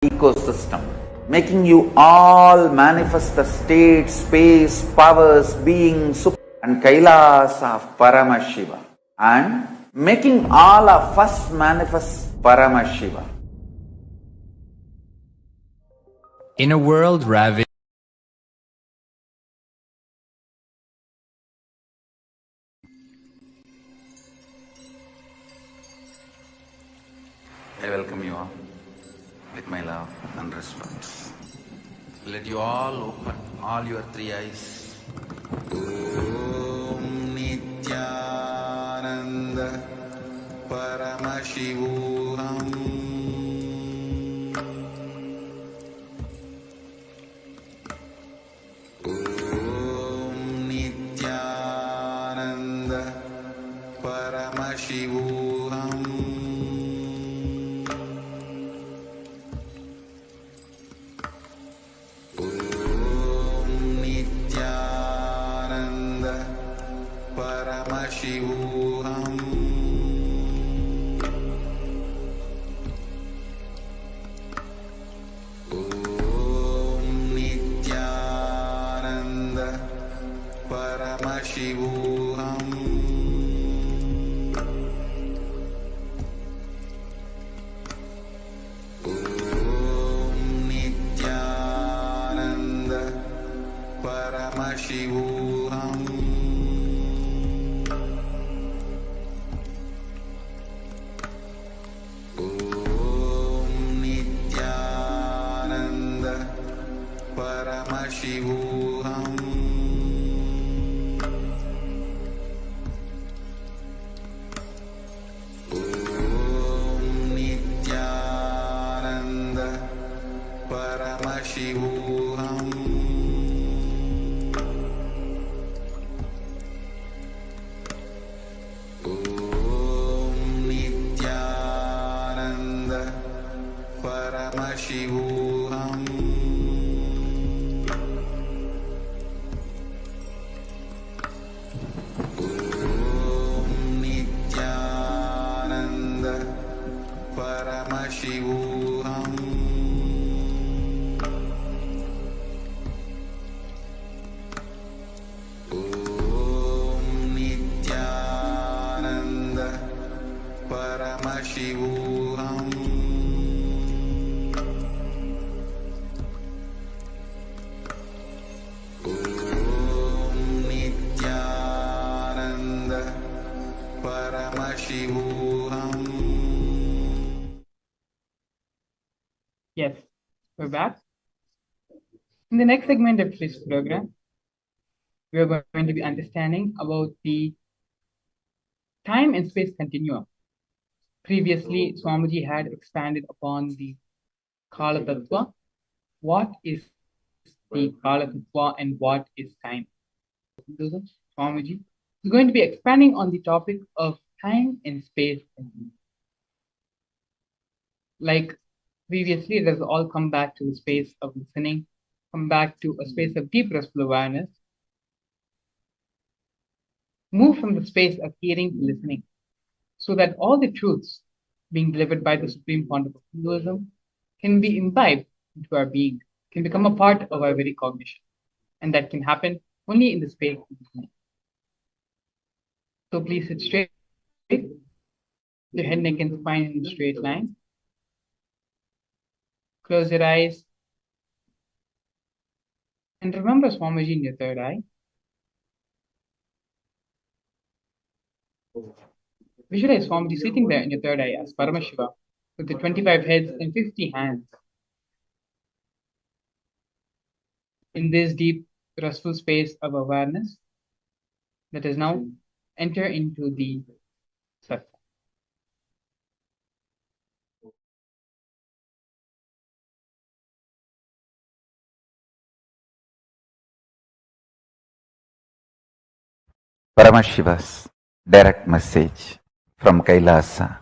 ecosystem, making you all manifest the state, space, powers, beings, and Kailas of Paramashiva, and making all of us manifest Paramashiva. In a world ravaged I welcome you all with my love and respect. Let you all open all your three eyes. Om Nithyananda Paramashivam. Om Nithyananda Paramashivam. Paramashivam. Om Nithyananda Paramashivam. Om Nithyananda Paramashivam. Paramashivam. Om Nithyananda Paramashivam. Om Nithyananda Paramashivam. Paramashivam. Om Nithyananda Paramashivam. Om Nithyananda Paramashivam. Yes, we're back. In the next segment of this program, we are going to be understanding about the time and space continuum. Previously, Swamiji had expanded upon the Kala Tattva. What is the Kala Tattva and what is time? Swamiji is going to be expanding on the topic of time and space continuum. Like previously, it has all come back to the space of listening, come back to a space of deep restful awareness, move from the space of hearing to listening, so that all the truths being delivered by the Supreme Pontiff of Hinduism can be imbibed into our being, can become a part of our very cognition. And that can happen only in the space of listening. So please sit straight, your head, neck, and spine in a straight line. Close your eyes. And remember Swamiji in your third eye. Visualize Swamiji sitting there in your third eye as Paramashiva with the 25 heads and 50 hands. In this deep, restful space of awareness, let us now enter into the satsang. Paramashiva's direct message from Kailasa.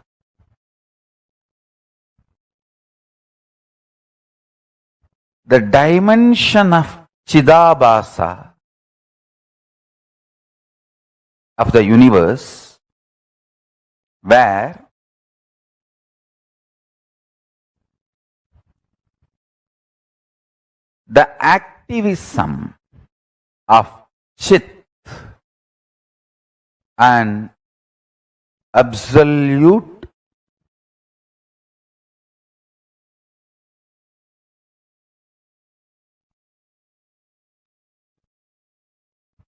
The dimension of Chidabhasa of the universe, where The activism of Chit and absolute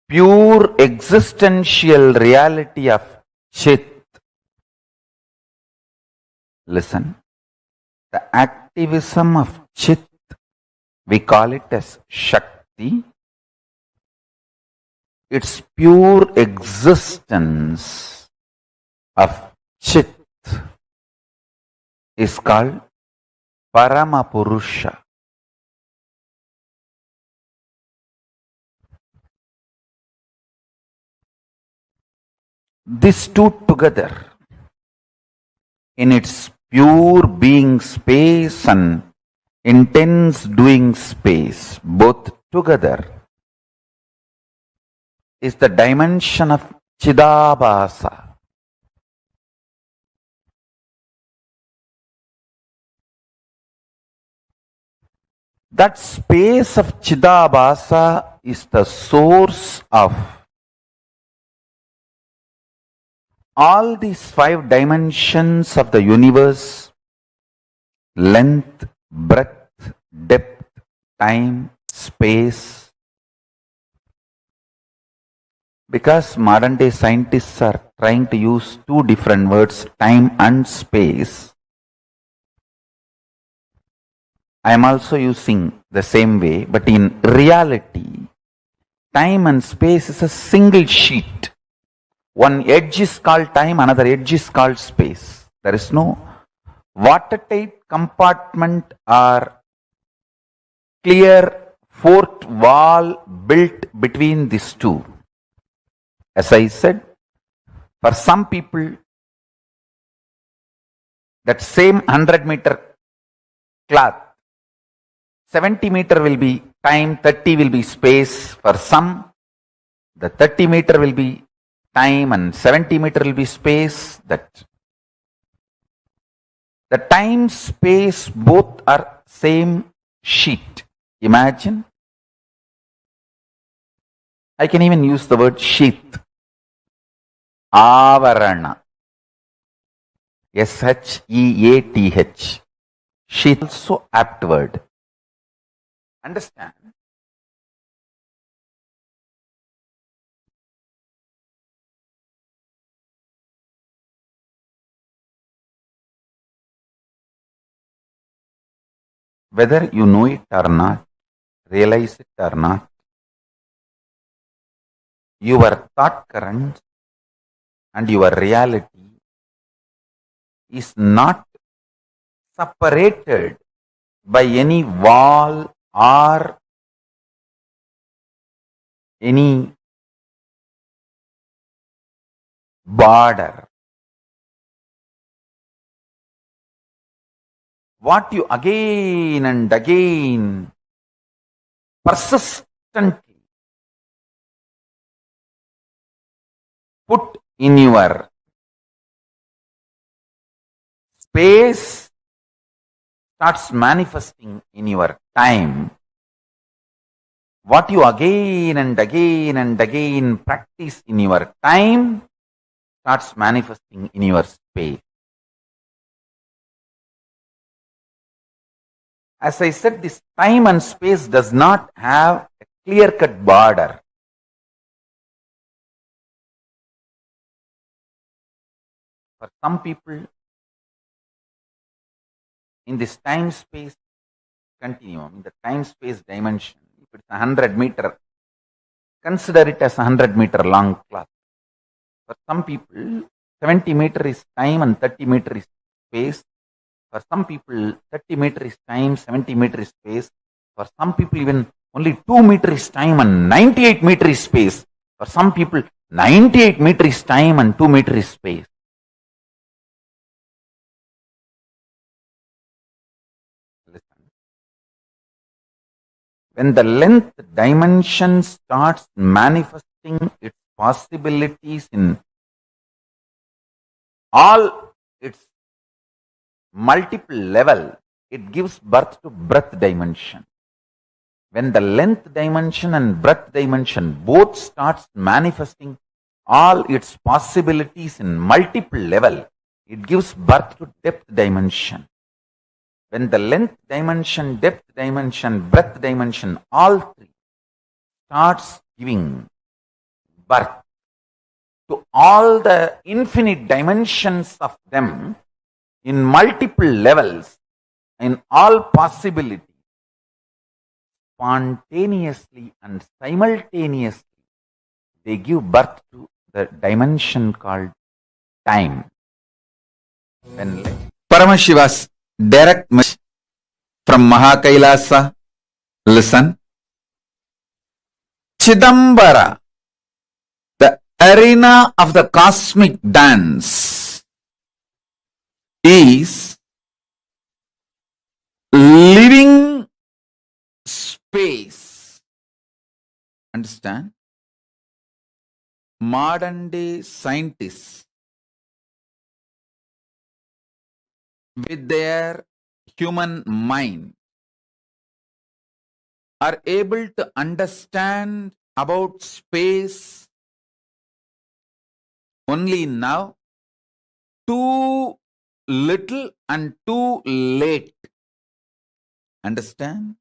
pure existential reality of Chit. Listen, the activism of Chit, we call it as Shakti. Its pure existence of Chit is called Paramapurusha. These two together, in its pure being space and intense doing space, both together, is the dimension of Chidabhasa. That space of Chidabhasa is the source of all these 5 dimensions of the universe: length, breadth, depth, time, space. Because modern day scientists are trying to use 2 different words, time and space, I am also using the same way, but in reality, time and space is a single sheet. One edge is called time, another edge is called space. There is no watertight compartment or clear fourth wall built between these two. As I said, for some people, that same 100-meter cloth, 70-meter will be time, 30 will be space. For some, the 30-meter will be time and 70-meter will be space. That the time, space, both are same sheet. Imagine. I can even use the word sheath. Avarana. Sheath. Sheath also apt word. Understand? Whether you know it or not, realize it or not, your thought current and your reality is not separated by any wall or any border. What you again and again persistently put in your space starts manifesting in your time. What you again and again and again practice in your time starts manifesting in your space. As I said, this time and space does not have a clear-cut border. For some people, in this time-space continuum, in the time-space dimension, if it's 100-meter, consider it as a 100-meter long cloth. For some people, 70-meter is time and 30-meter is space. For some people, 30-meter is time, 70-meter is space. For some people, even only 2-meter is time and 98-meter is space. For some people, 98-meter is time and 2-meter is space. Listen. When the length dimension starts manifesting its possibilities in all its multiple level, it gives birth to breadth dimension. when the length dimension and breadth dimension both starts manifesting all its possibilities in multiple level, it gives birth to depth dimension. When the length dimension, depth dimension, breadth dimension, all three starts giving birth to all the infinite dimensions of them in multiple levels, in all possibilities, spontaneously and simultaneously, they give birth to the dimension called time. When Paramashiva's direct message from Mahakailasa, listen. Chidambara, the arena of the cosmic dance, is living space. Understand? Modern day scientists, with their human mind, are able to understand about space only now, too little and too late. Understand?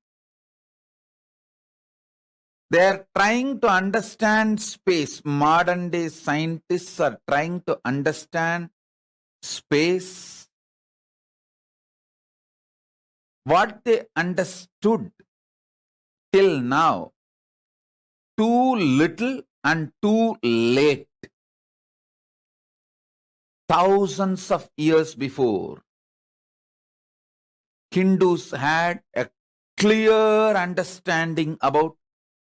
They are trying to understand space. Modern day scientists are trying to understand space. What they understood till now, too little and too late. Thousands of years before, Hindus had a clear understanding about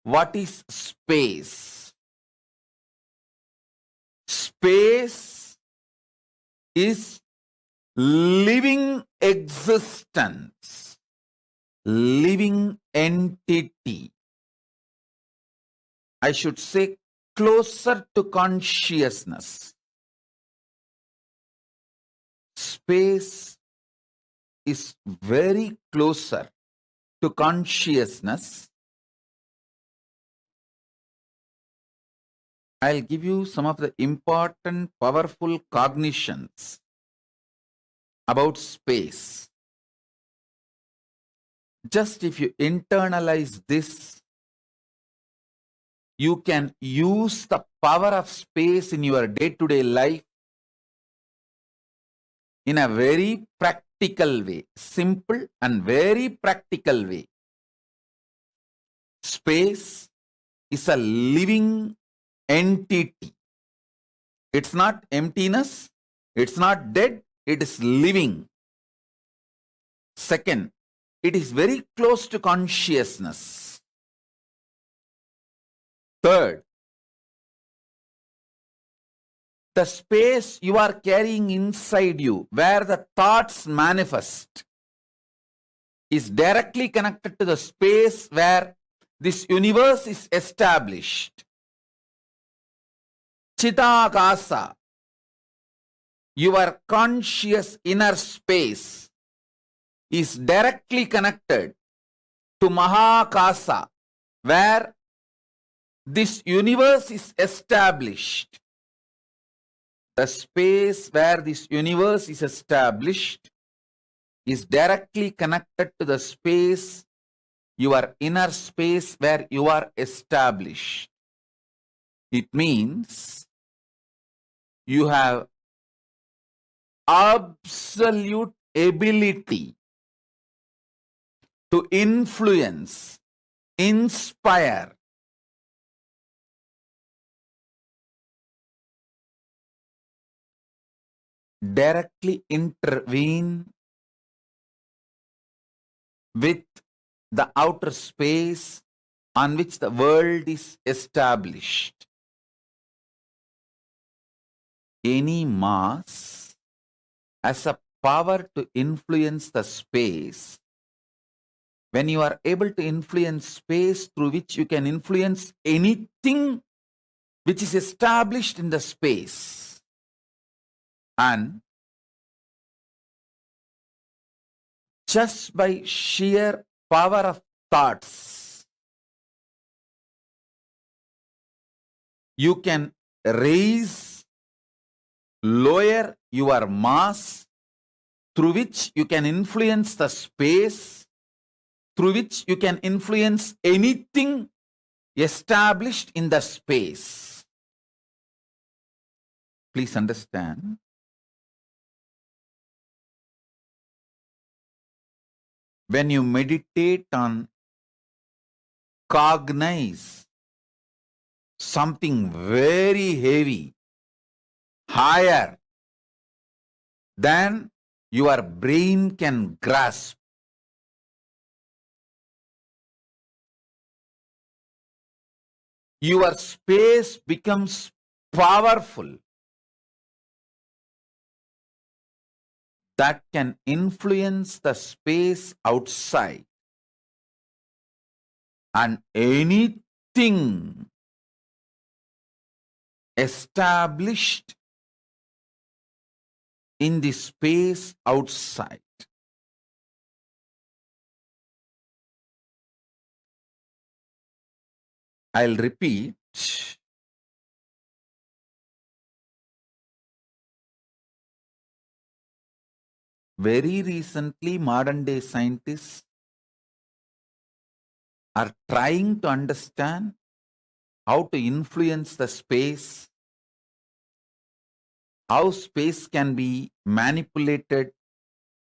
what is space. Space is living existence, living entity. I should say closer to consciousness. Space is very closer to consciousness. I'll give you some of the important, powerful cognitions about space. Just if you internalize this, you can use the power of space in your day-to-day life in a very practical way, simple and very practical way. Space is a living entity. It's not emptiness, it's not dead, it is living. Second, it is very close to consciousness. Third, the space you are carrying inside you, where the thoughts manifest, is directly connected to the space where this universe is established. Chidakasa, your conscious inner space, is directly connected to Mahakasa, where this universe is established. The space where this universe is established is directly connected to the space, your inner space where you are established. It means you have absolute ability to influence, inspire, directly intervene with the outer space on which the world is established. Any mass has a power to influence the space. When you are able to influence space through which you can influence anything which is established in the space, and just by sheer power of thoughts, you can raise, lower your mass, through which you can influence the space, through which you can influence anything established in the space. Please understand. When you meditate on cognize something very heavy, higher than your brain can grasp, your space becomes powerful. That can influence the space outside. And anything established in the space outside. I'll repeat. Very recently, modern day scientists are trying to understand how to influence the space, how space can be manipulated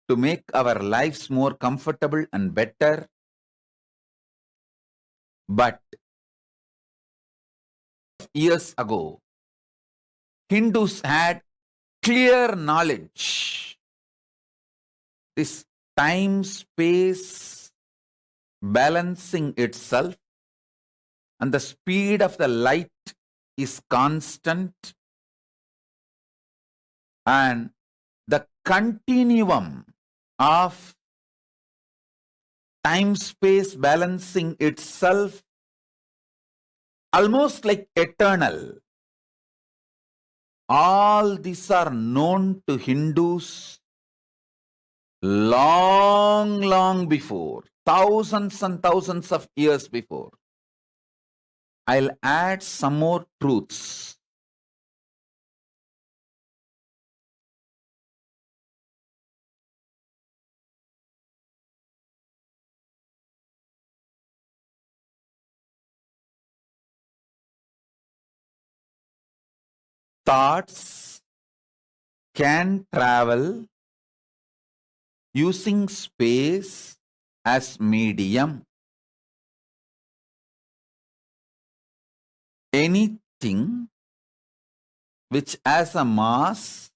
to make our lives more comfortable and better. But years ago, Hindus had clear knowledge. This time-space balancing itself and the speed of the light is constant, and the continuum of time-space balancing itself almost like eternal. All these are known to Hindus long before, thousands and thousands of years before. I'll add some more truths. Thoughts can travel using space as medium. Anything which has a mass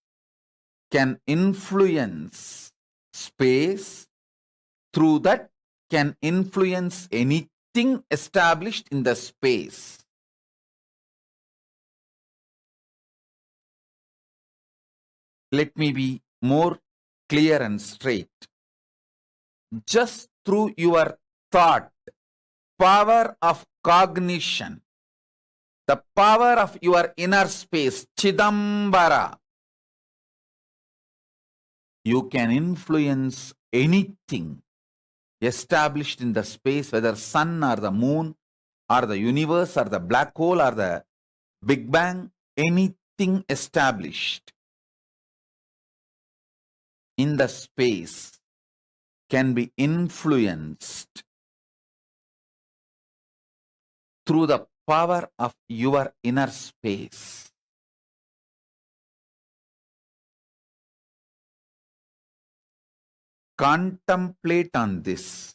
can influence space, through that can influence anything established in the space. Let me be more clear and straight. Just through your thought, power of cognition, the power of your inner space, Chidambara, you can influence anything established in the space, whether sun or the moon or the universe or the black hole or the Big Bang, anything established in the space can be influenced through the power of your inner space. Contemplate on this.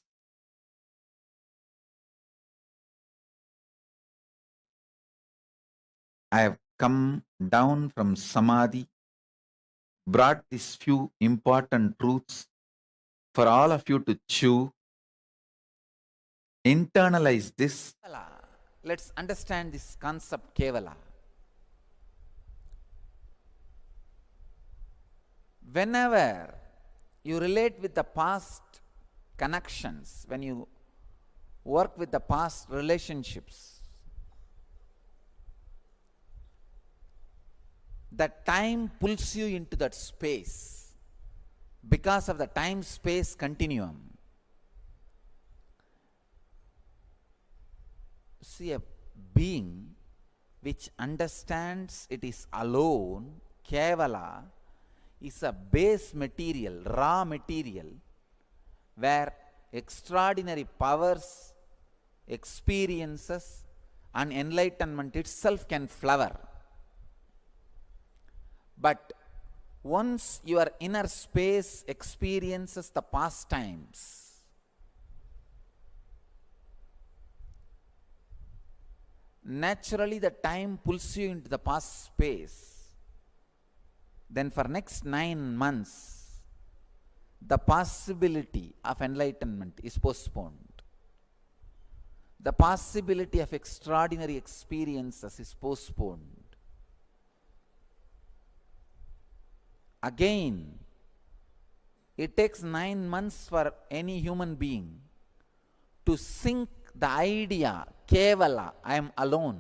I have come down from Samadhi, brought these few important truths for all of you to chew, internalize this. Let's understand this concept, Kevala. Whenever you relate with the past connections, when you work with the past relationships, the time pulls you into that space because of the time-space continuum. See, a being which understands it is alone, Kevala, is a base material, raw material, where extraordinary powers, experiences, and enlightenment itself can flower. But once your inner space experiences the past times, naturally the time pulls you into the past space. Then for next 9 months, the possibility of enlightenment is postponed. The possibility of extraordinary experiences is postponed. Again, it takes 9 months for any human being to sink the idea, Kevala, I am alone.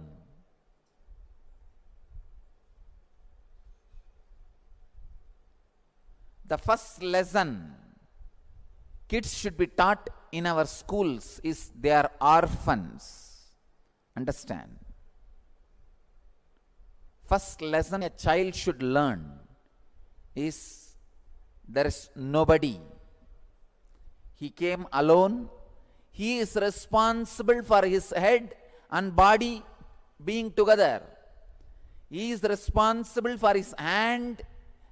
The first lesson kids should be taught in our schools is they are orphans. Understand? First lesson a child should learn is there is nobody. He came alone. He is responsible for his head and body being together. He is responsible for his hand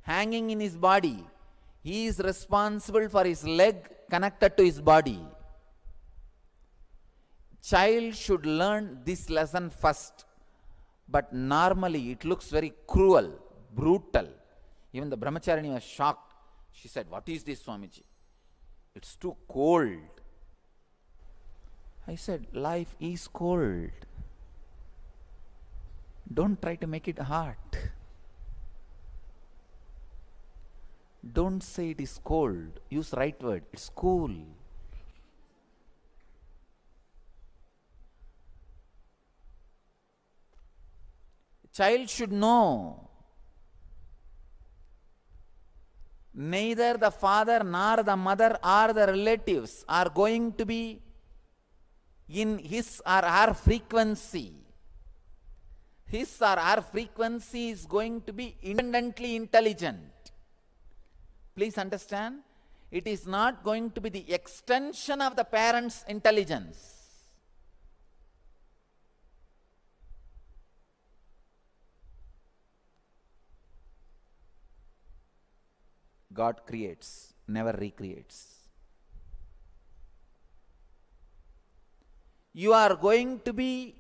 hanging in his body. He is responsible for his leg connected to his body. Child should learn this lesson first. But normally it looks very cruel, brutal. Even the brahmacharini was shocked. She said, "What is this, Swamiji? It's too cold." I said, life is cold. Don't try to make it hot. Don't say it is cold. Use right word. It's cool. Child should know neither the father nor the mother or the relatives are going to be in his or her frequency. His or her frequency is going to be independently intelligent. Please understand, it is not going to be the extension of the parent's intelligence. God creates, never recreates. You are going to be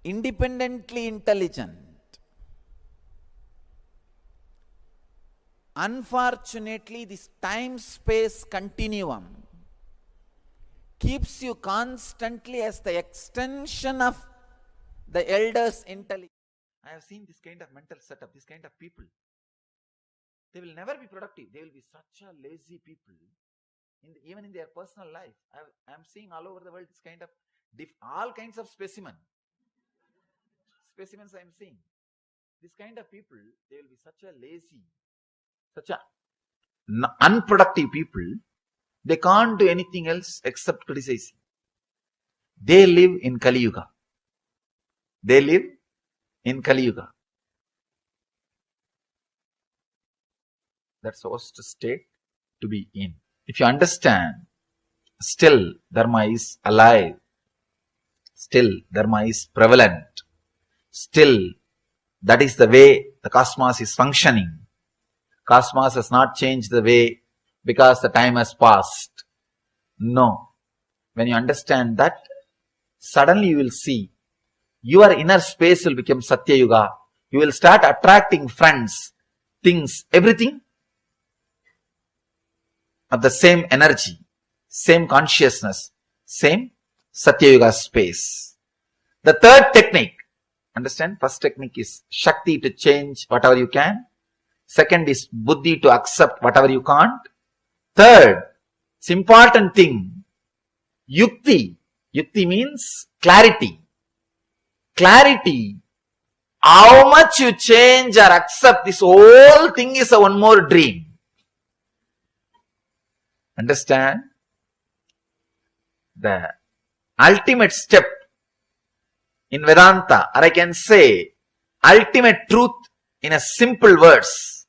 independently intelligent. Unfortunately, this time-space continuum keeps you constantly as the extension of the elders' intelligence. I have seen this kind of mental setup, this kind of people. They will never be productive. They will be such a lazy people, even in their personal life. I am seeing all over the world this kind of, all kinds of specimens I am seeing. This kind of people, they will be such a lazy, such a unproductive people. They can't do anything else except criticizing. They live in Kali Yuga. They live in Kali Yuga. That's the worst state to be in. If you understand, still Dharma is alive. Still Dharma is prevalent. Still, that is the way the cosmos is functioning. Cosmos has not changed the way because the time has passed. No. When you understand that, suddenly you will see your inner space will become Satya Yuga. You will start attracting friends, things, everything of the same energy, same consciousness, same Satya Yuga space. The third technique, understand, first technique is Shakti to change whatever you can. Second is Buddhi to accept whatever you can't. Third, it's important thing, Yukti. Yukti means clarity. Clarity. How much you change or accept, this whole thing is a one more dream. Understand? The ultimate step in Vedanta, or I can say ultimate truth in a simple words.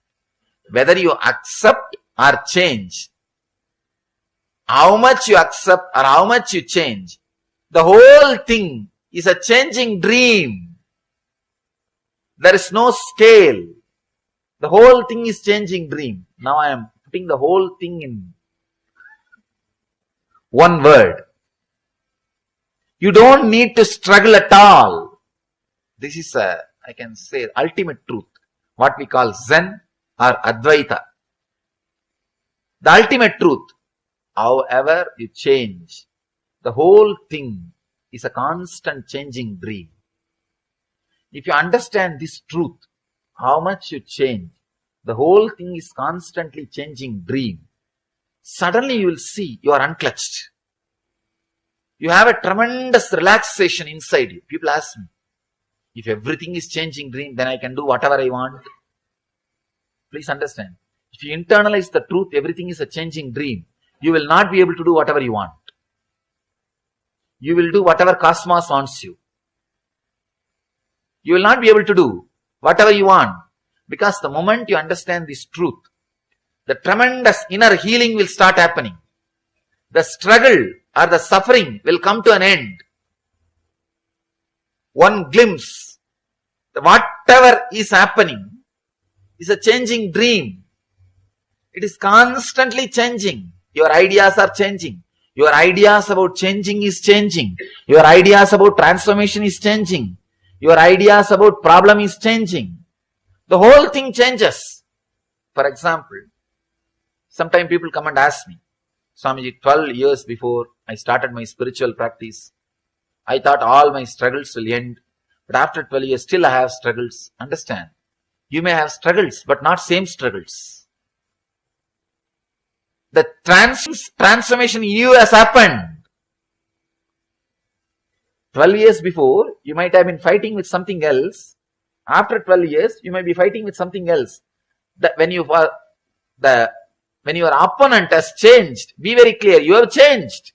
Whether you accept or change, how much you accept or how much you change, the whole thing is a changing dream. There is no scale. The whole thing is changing dream. Now I am putting the whole thing in one word. You don't need to struggle at all. This is I can say, ultimate truth. What we call Zen or Advaita. The ultimate truth. However you change, the whole thing is a constant changing dream. If you understand this truth, how much you change, the whole thing is constantly changing dream. Suddenly you will see you are unclutched. You have a tremendous relaxation inside you. People ask me, if everything is changing dream, then I can do whatever I want. Please understand. If you internalize the truth, everything is a changing dream, you will not be able to do whatever you want. You will do whatever cosmos wants you. You will not be able to do whatever you want, because the moment you understand this truth, the tremendous inner healing will start happening. The struggle or the suffering will come to an end. One glimpse, whatever is happening is a changing dream. It is constantly changing. Your ideas are changing. Your ideas about changing is changing. Your ideas about transformation is changing. Your ideas about problem is changing. The whole thing changes. For example, sometimes people come and ask me, Swamiji, 12 years before I started my spiritual practice, I thought all my struggles will end. But after 12 years, still I have struggles. Understand? You may have struggles, but not same struggles. The transformation in you has happened. 12 years before, you might have been fighting with something else. After 12 years, you might be fighting with something else. When your opponent has changed, be very clear, you have changed.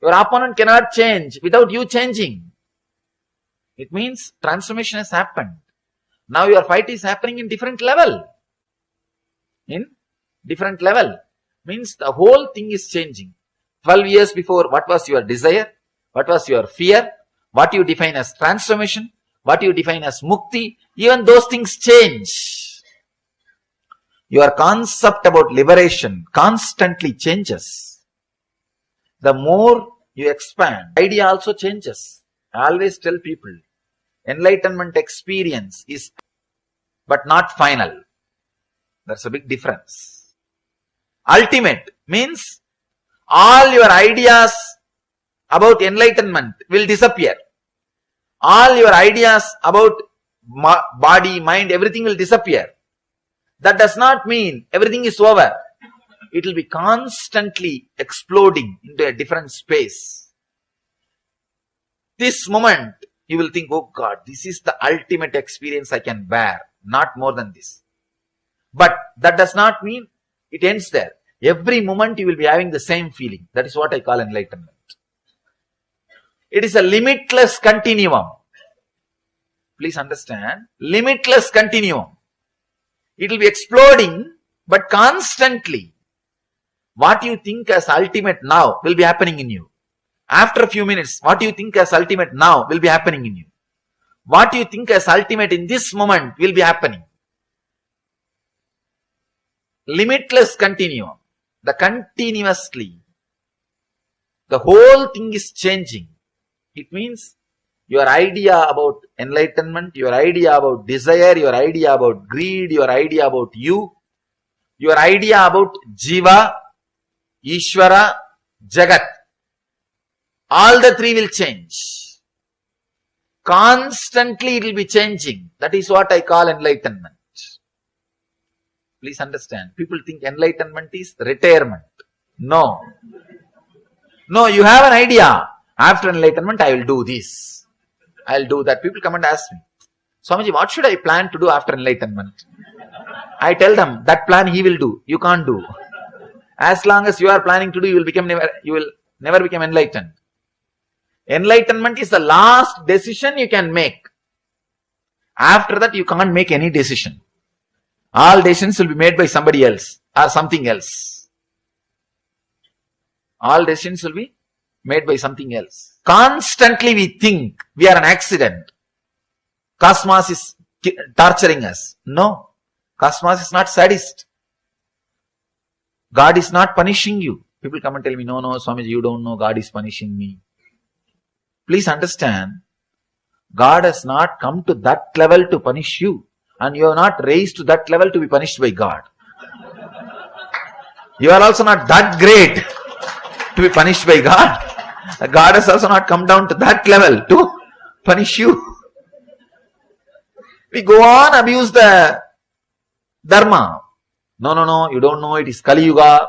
Your opponent cannot change without you changing. It means transformation has happened. Now your fight is happening in different level. In different level. Means the whole thing is changing. 12 years before, what was your desire? What was your fear? What you define as transformation? What you define as mukti? Even those things change. Your concept about liberation constantly changes. The more you expand, idea also changes. I always tell people, enlightenment experience is but not final. That's a big difference. Ultimate means all your ideas about enlightenment will disappear. All your ideas about body, mind, everything will disappear. That does not mean everything is over. It will be constantly exploding into a different space. This moment, you will think, oh God, this is the ultimate experience I can bear. Not more than this. But that does not mean it ends there. Every moment you will be having the same feeling. That is what I call enlightenment. It is a limitless continuum. Please understand. Limitless continuum. It will be exploding, but constantly. What you think as ultimate now will be happening in you. After a few minutes, what you think as ultimate now will be happening in you. What you think as ultimate in this moment will be happening. Limitless continuum. The continuously. The whole thing is changing. It means your idea about enlightenment, your idea about desire, your idea about greed, your idea about you, your idea about Jiva, Ishvara, Jagat. All the three will change. Constantly it will be changing. That is what I call enlightenment. Please understand. People think enlightenment is retirement. No. No, you have an idea. After enlightenment, I will do this. I will do that. People come and ask me, Swamiji, what should I plan to do after enlightenment? I tell them, that plan he will do. You can't do. As long as you are planning to do, you will never become enlightened. Enlightenment is the last decision you can make. After that, you can't make any decision. All decisions will be made by somebody else or something else. All decisions will be made by something else. Constantly we think we are an accident. Cosmos is torturing us. No. Cosmos is not sadist. God is not punishing you. People come and tell me, no, Swamiji, you don't know, God is punishing me. Please understand, God has not come to that level to punish you. And you are not raised to that level to be punished by God. You are also not that great to be punished by God. God has also not come down to that level to punish you. We go on abuse the Dharma. No, you don't know, it is Kali Yuga.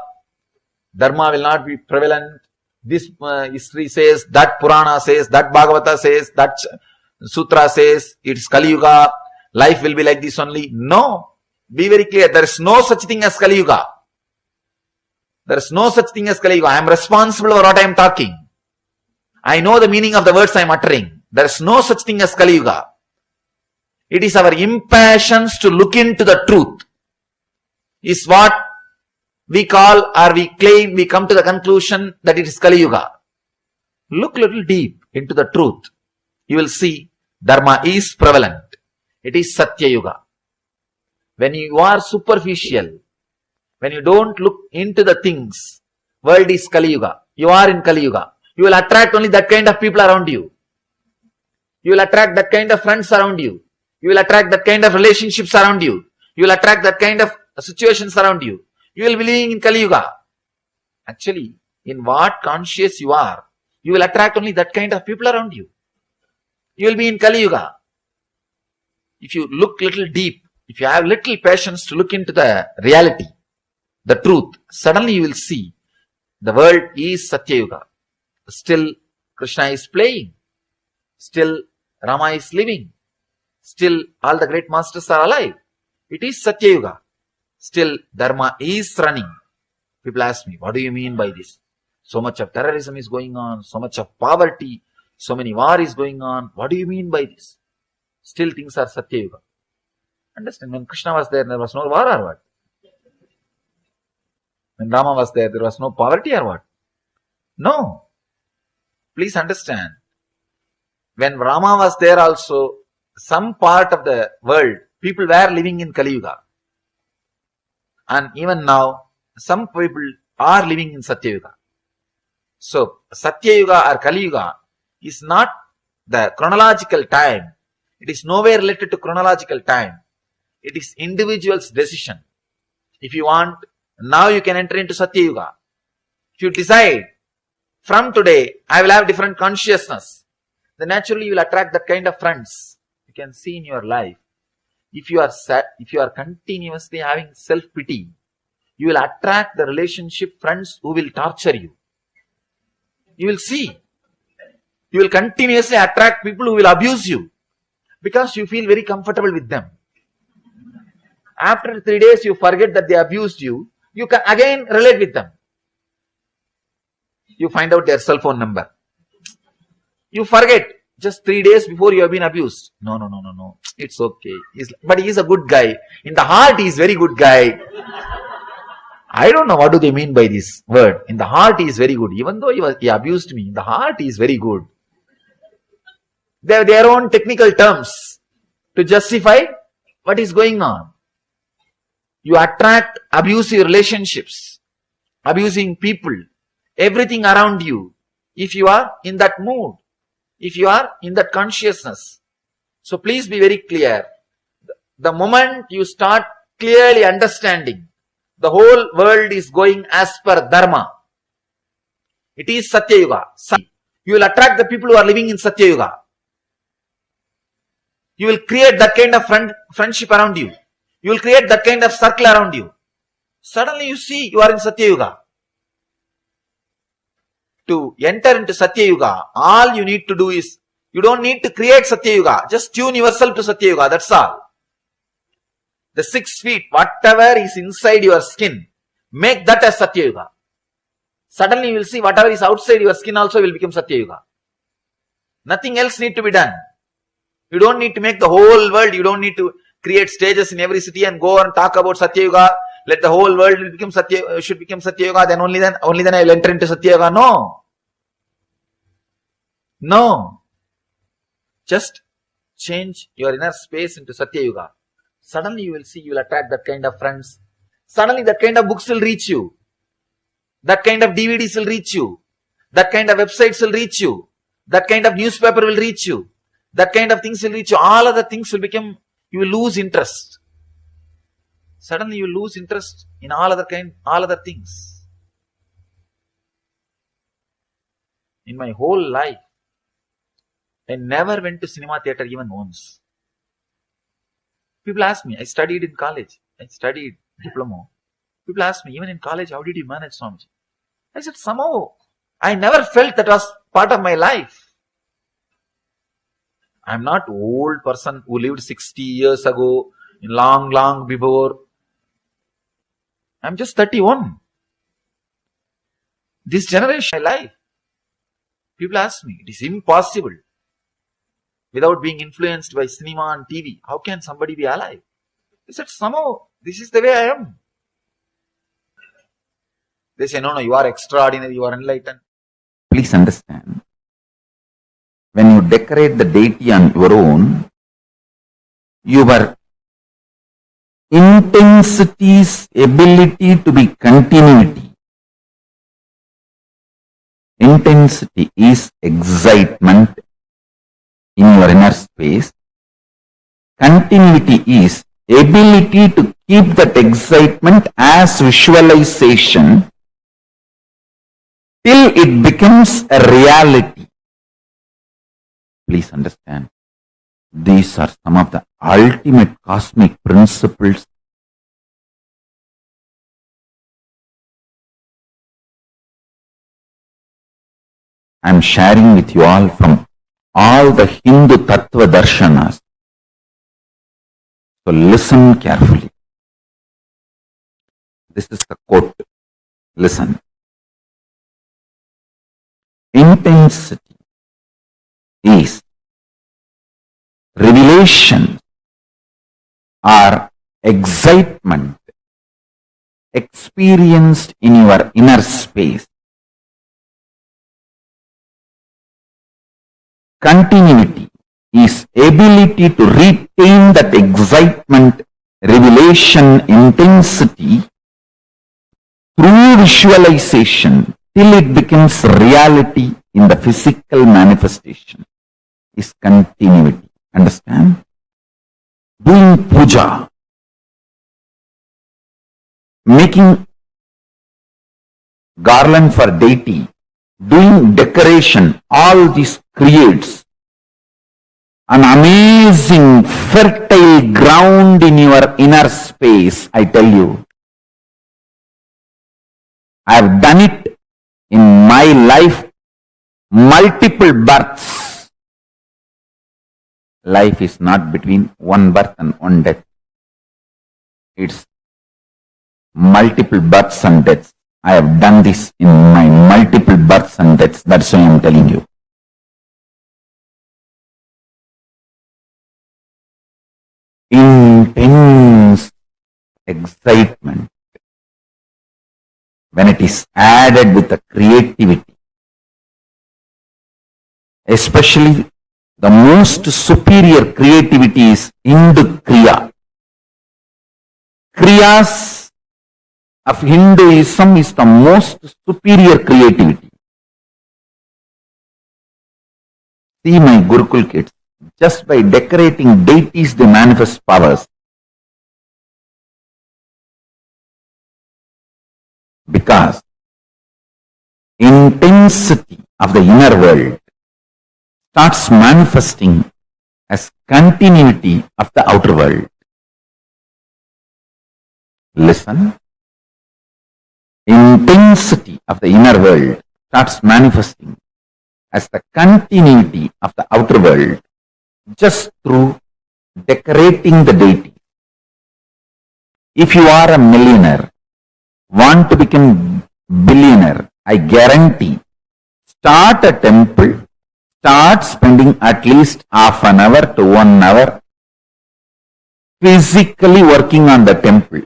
Dharma will not be prevalent. This history says, that Purana says, that Bhagavata says, that Sutra says, it is Kali Yuga. Life will be like this only. No. Be very clear. There is no such thing as Kali Yuga. There is no such thing as Kali Yuga. I am responsible for what I am talking. I know the meaning of the words I am uttering. There is no such thing as Kali Yuga. It is our impatience to look into the truth is what we call, or we claim, we come to the conclusion that it is Kali Yuga. Look little deep into the truth. You will see Dharma is prevalent. It is Satya Yuga. When you are superficial, when you don't look into the things, world is Kali Yuga. You are in Kali Yuga. You will attract only that kind of people around you. You will attract that kind of friends around you. You will attract that kind of relationships around you. You will attract that kind of situations around you. You will be living in Kali Yuga. Actually, in what conscious you are, you will attract only that kind of people around you. You will be in Kali Yuga. If you look little deep, if you have little patience to look into the reality, the truth, suddenly you will see the world is Satya Yuga. Still Krishna is playing. Still Rama is living. Still all the great masters are alive. It is Satya Yuga. Still Dharma is running. People ask me, what do you mean by this? So much of terrorism is going on, so much of poverty, so many war is going on. What do you mean by this? Still things are Satya Yuga. Understand, when Krishna was there was no war or what? When Rama was there was no poverty or what? No. Please understand. When Rama was there also, some part of the world, people were living in Kali Yuga. And even now, some people are living in Satya Yuga. So, Satya Yuga or Kali Yuga is not the chronological time. It is nowhere related to chronological time. It is individual's decision. If you want, now you can enter into Satya Yuga. If you decide, from today, I will have different consciousness, then naturally you will attract that kind of friends. You can see in your life. If you are continuously having self-pity, you will attract the relationship friends who will torture you. You will see. You will continuously attract people who will abuse you because you feel very comfortable with them. After 3 days, you forget that they abused you. You can again relate with them. You find out their cell phone number. You forget just 3 days before you have been abused. No. It's okay. But he is a good guy. In the heart, he is very good guy. I don't know what do they mean by this word. In the heart, he is very good. Even though he abused me, in the heart, he is very good. They have their own technical terms to justify what is going on. You attract abusive relationships, abusing people, everything around you, if you are in that mood, if you are in that consciousness. So please be very clear. The moment you start clearly understanding, the whole world is going as per Dharma. It is Satya Yuga. You will attract the people who are living in Satya Yuga. You will create that kind of friendship around you. You will create that kind of circle around you. Suddenly you see you are in Satya Yuga. To enter into Satya Yuga, all you need to do is, you don't need to create Satya Yuga. Just tune yourself to Satya Yuga, that's all. The 6 feet, whatever is inside your skin, make that as Satya Yuga. Suddenly you will see whatever is outside your skin also will become Satya Yuga. Nothing else need to be done. You don't need to make the whole world, you don't need to create stages in every city and go and talk about Satya Yuga. Let the whole world become should become Satya Yuga, then only then I will enter into Satya Yuga. No. No. Just change your inner space into Satya Yuga. Suddenly you will see, you will attract that kind of friends. Suddenly that kind of books will reach you. That kind of DVDs will reach you. That kind of websites will reach you. That kind of newspaper will reach you. That kind of things will reach you. All other things will become, you will lose interest. Suddenly you lose interest in all other things. In my whole life, I never went to cinema theater even once. People ask me, I studied in college. I studied diploma. People ask me, even in college, how did you manage, Swamiji? I said, somehow, I never felt that was part of my life. I'm not old person who lived 60 years ago, long before. I'm just 31. This generation, my life. People ask me, it is impossible. Without being influenced by cinema and TV, how can somebody be alive? I said, somehow, this is the way I am. They say, no, you are extraordinary, you are enlightened. Please understand, when you decorate the deity on your own, your intensity's ability to be continuity. Intensity is excitement in your inner space. Continuity is ability to keep that excitement as visualization till it becomes a reality. Please understand, these are some of the ultimate cosmic principles. I am sharing with you all from all the Hindu Tattva Darshanas. So listen carefully. This is the quote. Listen. Intensity is revelation or excitement experienced in your inner space. Continuity is ability to retain that excitement, revelation, intensity through visualization till it becomes reality in the physical manifestation is continuity. Understand? Doing puja, making garland for deity, doing decoration, all this creates an amazing fertile ground in your inner space. I tell you, I have done it in my life, multiple births. Life is not between one birth and one death. It's multiple births and deaths. I have done this in my multiple births and deaths. That's why I am telling you. Intense excitement, when it is added with the creativity, especially the most superior creativity is Hindu Kriya. Kriyas of Hinduism is the most superior creativity. See my Gurukul kids, just by decorating deities they manifest powers. Because intensity of the inner world starts manifesting as continuity of the outer world. Listen. Intensity of the inner world starts manifesting as the continuity of the outer world just through decorating the deity. If you are a millionaire, want to become billionaire, I guarantee, start a temple, start spending at least half an hour to 1 hour physically working on the temple.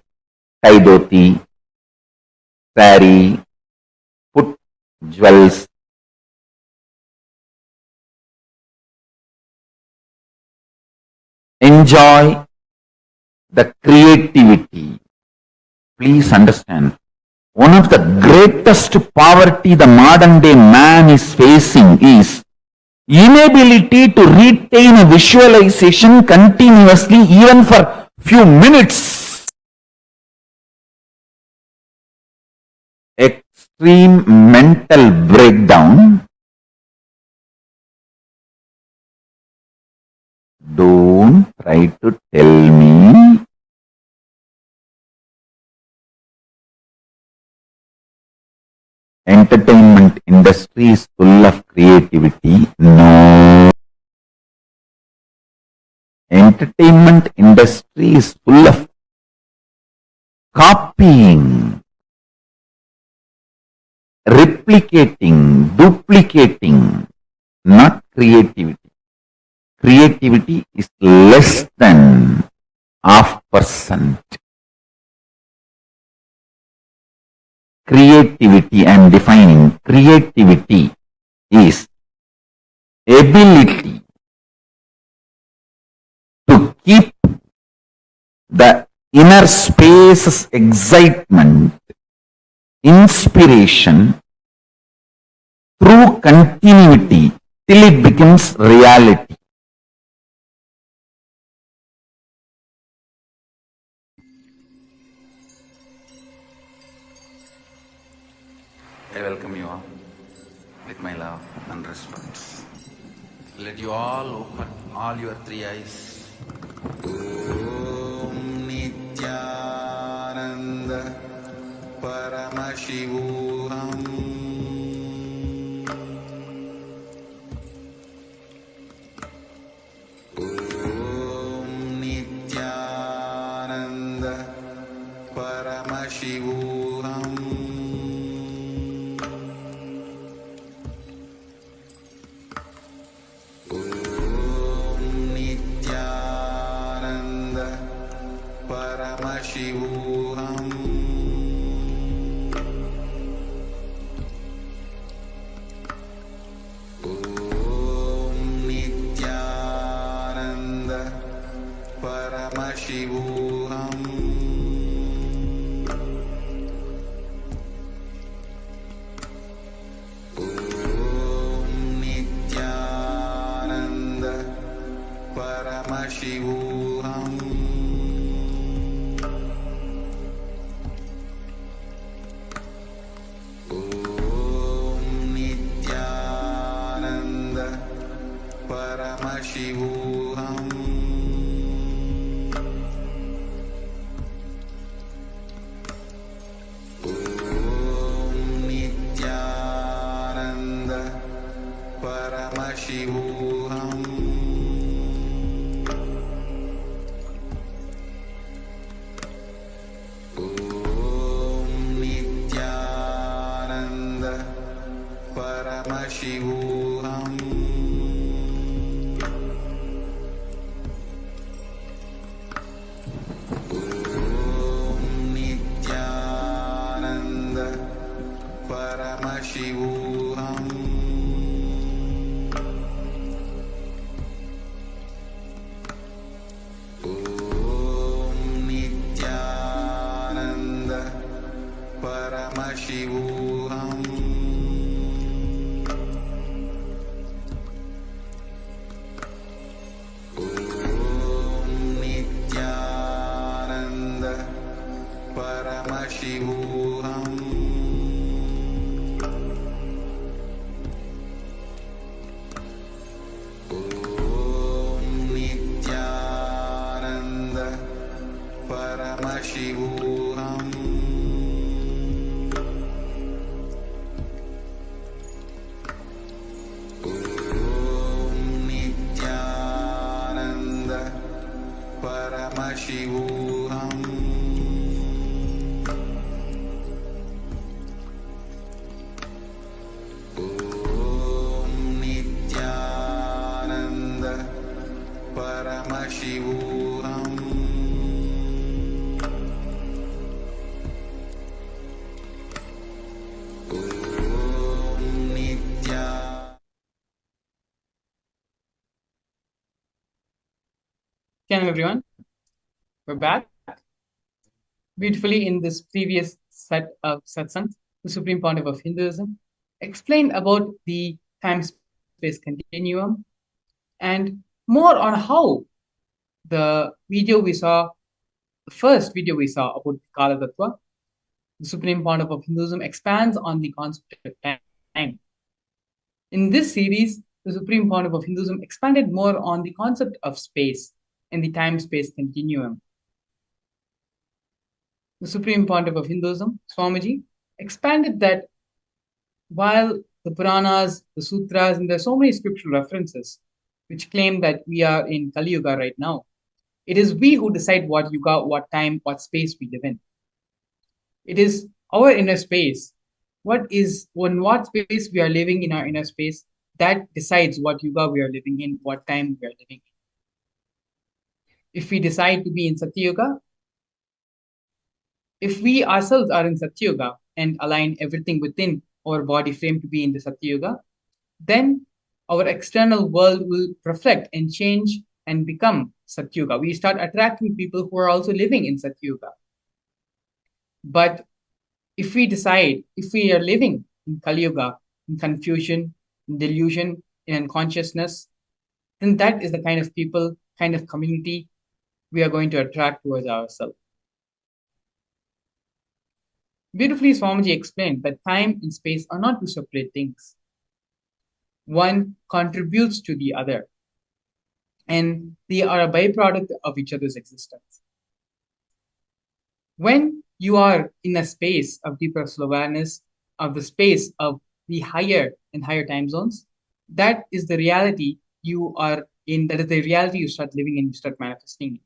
Tie dhoti, sari, put jewels. Enjoy the creativity. Please understand, one of the greatest poverty the modern day man is facing is inability to retain a visualization continuously even for few minutes. Extreme mental breakdown. Don't try to tell me entertainment industry is full of creativity. No. Entertainment industry is full of copying, replicating, duplicating, not creativity. Creativity is less than 0.5%. Creativity, I am defining, creativity is ability to keep the inner space's excitement, inspiration through continuity till it becomes reality. I welcome you all with my love and respect. Let you all open all your three eyes. Om Nithyananda Paramashivam. Om Nithyananda Paramashivam. Paramashivam. Om Nithyananda Paramashivam. Om Nithyananda Paramashivam. Paramashivam. Om Nithyananda Paramashivam. Om Nithyananda Paramashivam. Paramashivam. Om Nithyananda Paramashivam. Om Nithyananda Paramashivam. Paramashivam. Om Nithyananda Paramashivam. Om Nithyananda Hello everyone, we're back beautifully in this previous set of satsangs. The Supreme Pontiff of Hinduism explained about the time-space continuum and more on how the video we saw, the first video we saw about Kala Tattva, the Supreme Pontiff of Hinduism expands on the concept of time. In this series, the Supreme Pontiff of Hinduism expanded more on the concept of space and the time-space continuum. The Supreme Pontiff of Hinduism, Swamiji, expanded that while the Puranas, the Sutras, and there are so many scriptural references which claim that we are in Kali Yuga right now, it is we who decide what yuga, what time, what space we live in. It is our inner space. What space we are living in our inner space that decides what yuga we are living in, what time we are living in. If we decide to be in Satyuga, if we ourselves are in Satyuga and align everything within our body frame to be in the Satyuga, then our external world will reflect and change and become Satyuga. We start attracting people who are also living in Satyuga. But if we are living in Kali Yuga, in confusion, in delusion, in unconsciousness, then that is the kind of people, kind of community we are going to attract towards ourselves. Beautifully, Swamiji explained that time and space are not two separate things. One contributes to the other, and they are a byproduct of each other's existence. When you are in a space of deeper awareness, of the space of the higher and higher time zones, that is the reality you are in, that is the reality you start living in, you start manifesting.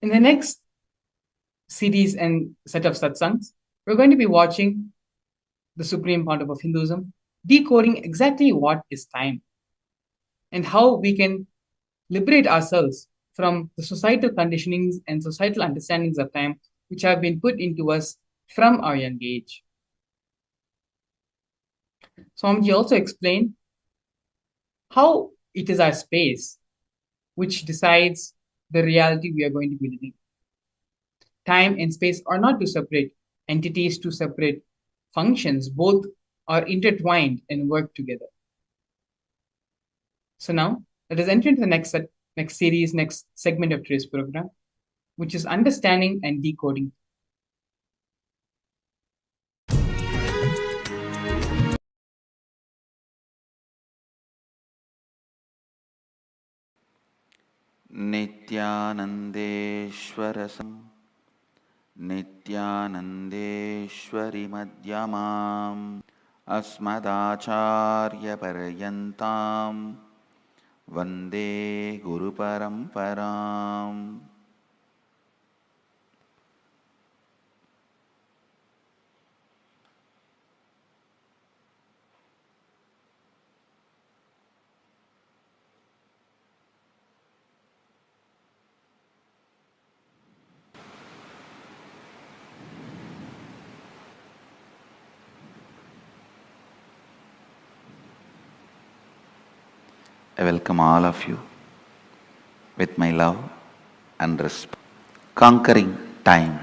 In the next series and set of satsangs, we're going to be watching the Supreme Pontiff of Hinduism decoding exactly what is time and how we can liberate ourselves from the societal conditionings and societal understandings of time which have been put into us from our young age. Swamiji also explained how it is our space which decides the reality we are going to be living. Time and space are not two separate entities, two separate functions. Both are intertwined and work together. So now, let us enter into the next series, next segment of today's program, which is understanding and decoding. Nithyanandeshwarasam Nithyanandeshwari madhyamam Asmadacharya parayantam Vande Guru Paramparam. I welcome all of you with my love and respect. Conquering time.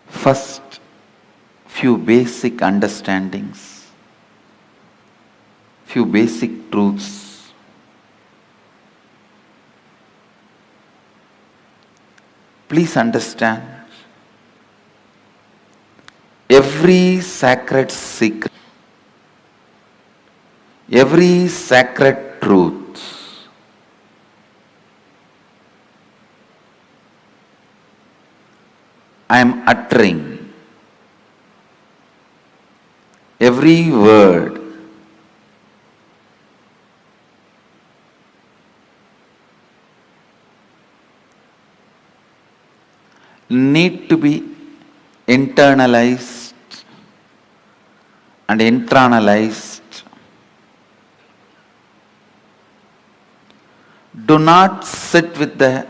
First, few basic understandings, few basic truths. Please understand, every sacred secret, every sacred truth I am uttering, every word need to be internalized and internalized Do not sit with the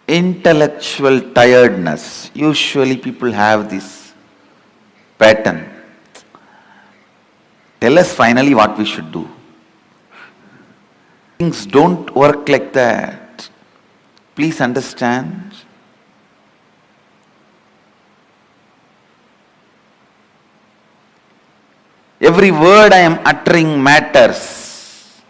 intellectual tiredness. Usually people have this pattern. Tell us finally what we should do. Things don't work like that. Please understand. Every word I am uttering matters.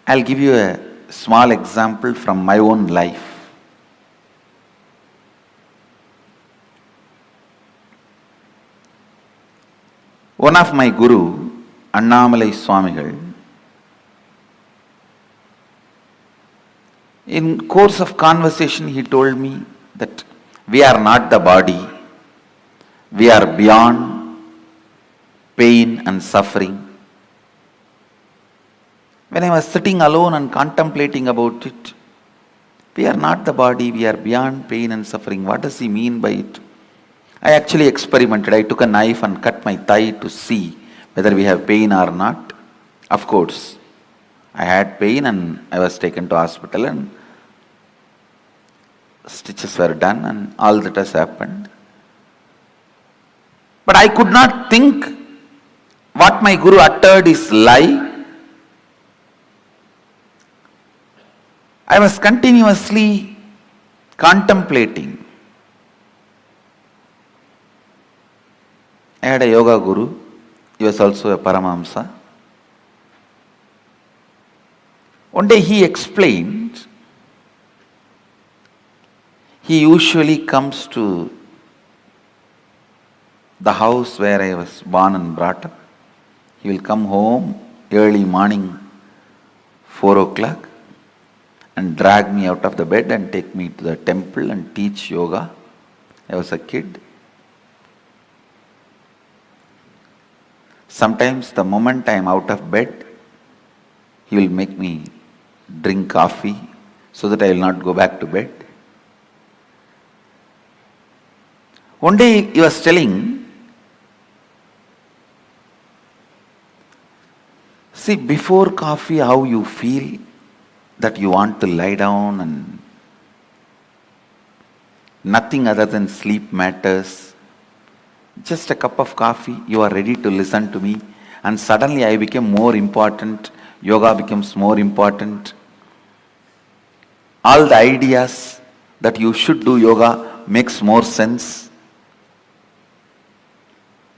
I'll give you a small example from my own life. One of my guru, Annamalai Swamigal, in course of conversation he told me that we are not the body, we are beyond pain and suffering. When I was sitting alone and contemplating about it, we are not the body, we are beyond pain and suffering. What does he mean by it? I actually experimented. I took a knife and cut my thigh to see whether we have pain or not. Of course, I had pain and I was taken to hospital and stitches were done and all that has happened. But I could not think what my guru uttered is lie. I was continuously contemplating. I had a yoga guru. He was also a Paramahamsa. One day he explained, he usually comes to the house where I was born and brought up. He will come home early morning, 4 o'clock, and drag me out of the bed and take me to the temple and teach yoga. I was a kid. Sometimes the moment I am out of bed, he will make me drink coffee so that I will not go back to bed. One day he was telling, see, before coffee, how you feel that you want to lie down and nothing other than sleep matters. Just a cup of coffee, you are ready to listen to me, and suddenly I became more important. Yoga becomes more important. All the ideas that you should do yoga makes more sense.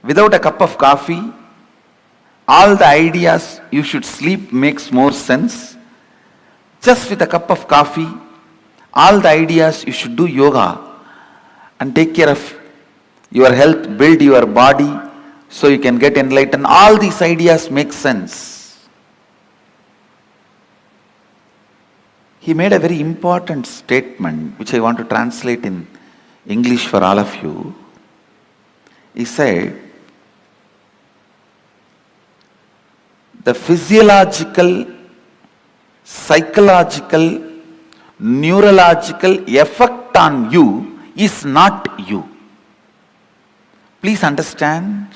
Without a cup of coffee, all the ideas you should sleep makes more sense. Just with a cup of coffee, all the ideas you should do yoga and take care of your health, build your body so you can get enlightened. All these ideas make sense. He made a very important statement which I want to translate in English for all of you. He said, the physiological, psychological, neurological effect on you is not you. Please understand.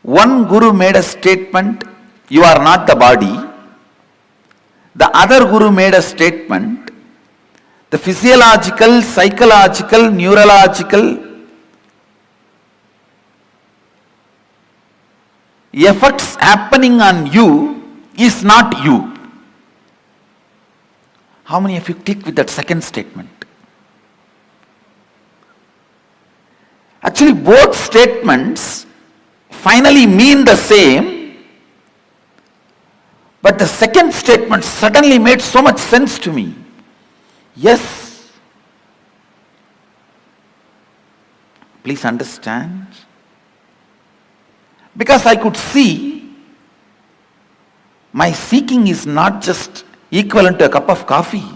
One guru made a statement, you are not the body. The other guru made a statement, the physiological, psychological, neurological effects happening on you is not you. How many of you click with that second statement? Actually, both statements finally mean the same, but the second statement suddenly made so much sense to me. Yes. Please understand. Because I could see my seeking is not just equivalent to a cup of coffee,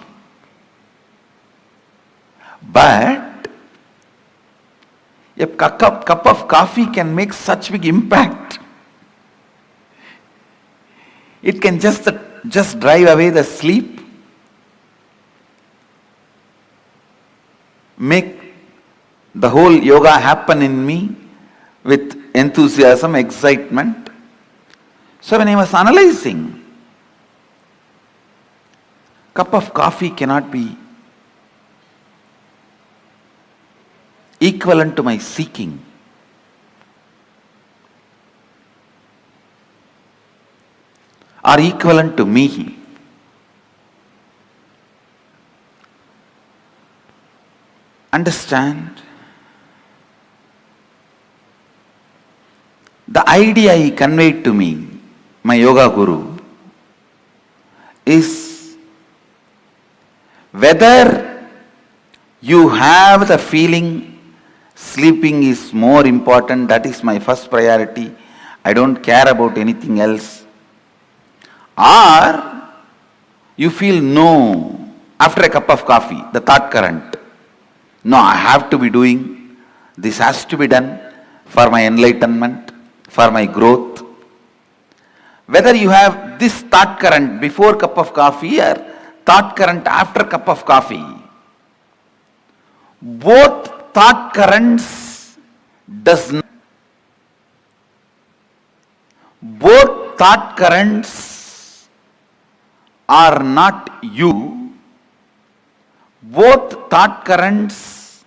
but a cup of coffee can make such big impact. It can just drive away the sleep, make the whole yoga happen in me with enthusiasm, excitement. So when I was analyzing, cup of coffee cannot be equivalent to my seeking. Or equivalent to me. Understand? The idea he conveyed to me, my yoga guru, is whether you have the feeling sleeping is more important, that is my first priority, I don't care about anything else, or you feel no, after a cup of coffee, the thought current, no, I have to be doing, this has to be done for my enlightenment, for my growth. Whether you have this thought current before cup of coffee or thought current after cup of coffee, both thought currents both thought currents are not you. Both thought currents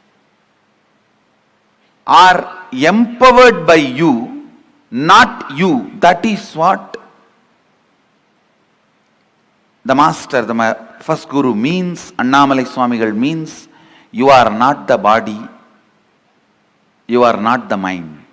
are empowered by you, not you. That is what the master, the first guru means, Annamalai Swamigal means, you are not the body, you are not the mind.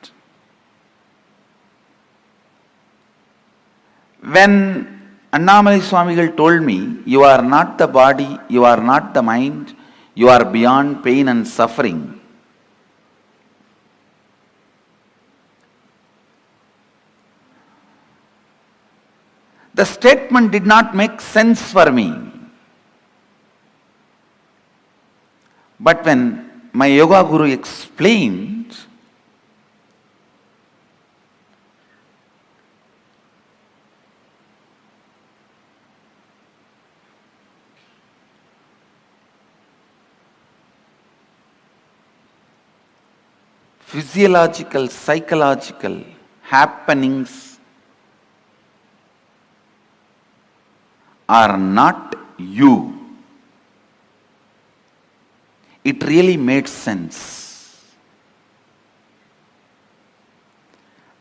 When Annamalai Swamigal told me, you are not the body, you are not the mind, you are beyond pain and suffering, the statement did not make sense for me. But when my yoga guru explained, physiological, psychological happenings are not you, it really made sense.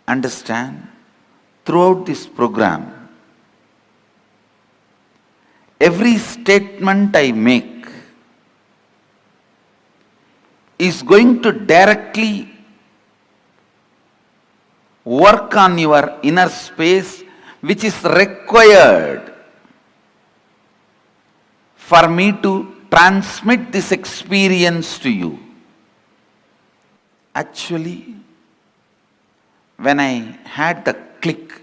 Understand? Throughout this program, every statement I make is going to directly work on your inner space, which is required for me to transmit this experience to you. Actually, when I had the click,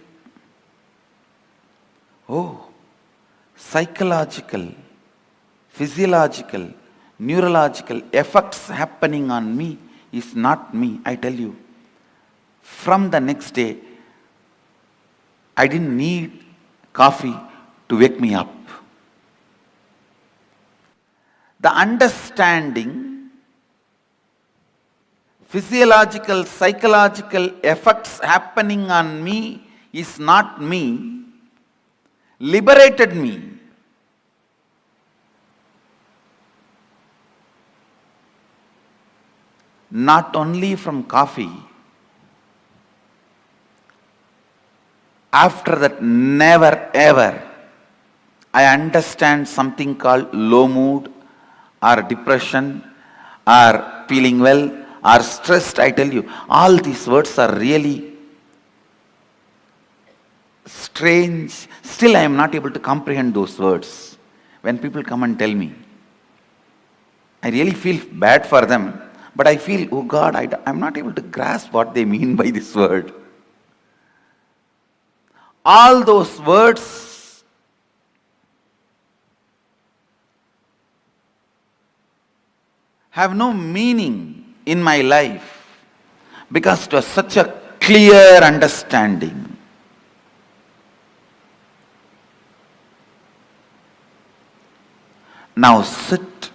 oh, psychological, physiological, neurological effects happening on me is not me, I tell you. From the next day, I didn't need coffee to wake me up. The understanding, physiological, psychological effects happening on me is not me, liberated me. Not only from coffee, after that, never ever I understand something called low mood or depression or feeling well or stressed. I tell you, all these words are really strange. Still I am not able to comprehend those words. When people come and tell me, I really feel bad for them, but I feel, oh God, I'm not able to grasp what they mean by this word. All those words have no meaning in my life because it was such a clear understanding. Now sit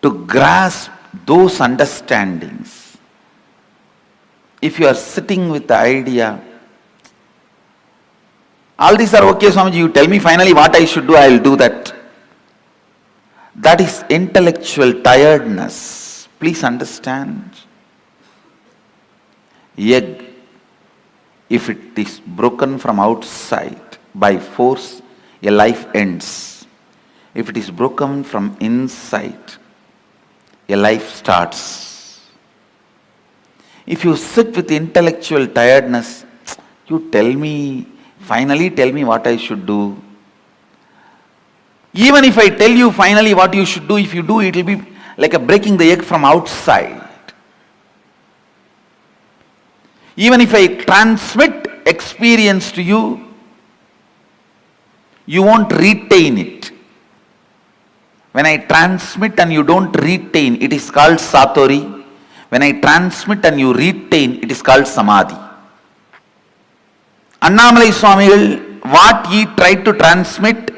to grasp those understandings. if you are sitting with the idea, all these are okay, Swamiji, you tell me finally what I should do, I will do that. That is intellectual tiredness. Please understand. Egg, if it is broken from outside by force, a life ends. If it is broken from inside, a life starts. If you sit with intellectual tiredness, you finally tell me what I should do. Even if I tell you finally what you should do, if you do, it will be like a breaking the egg from outside. Even if I transmit experience to you, you won't retain it. When I transmit and you don't retain, it is called Satori. When I transmit and you retain, it is called Samadhi. Annamalai Swamigal, what he tried to transmit,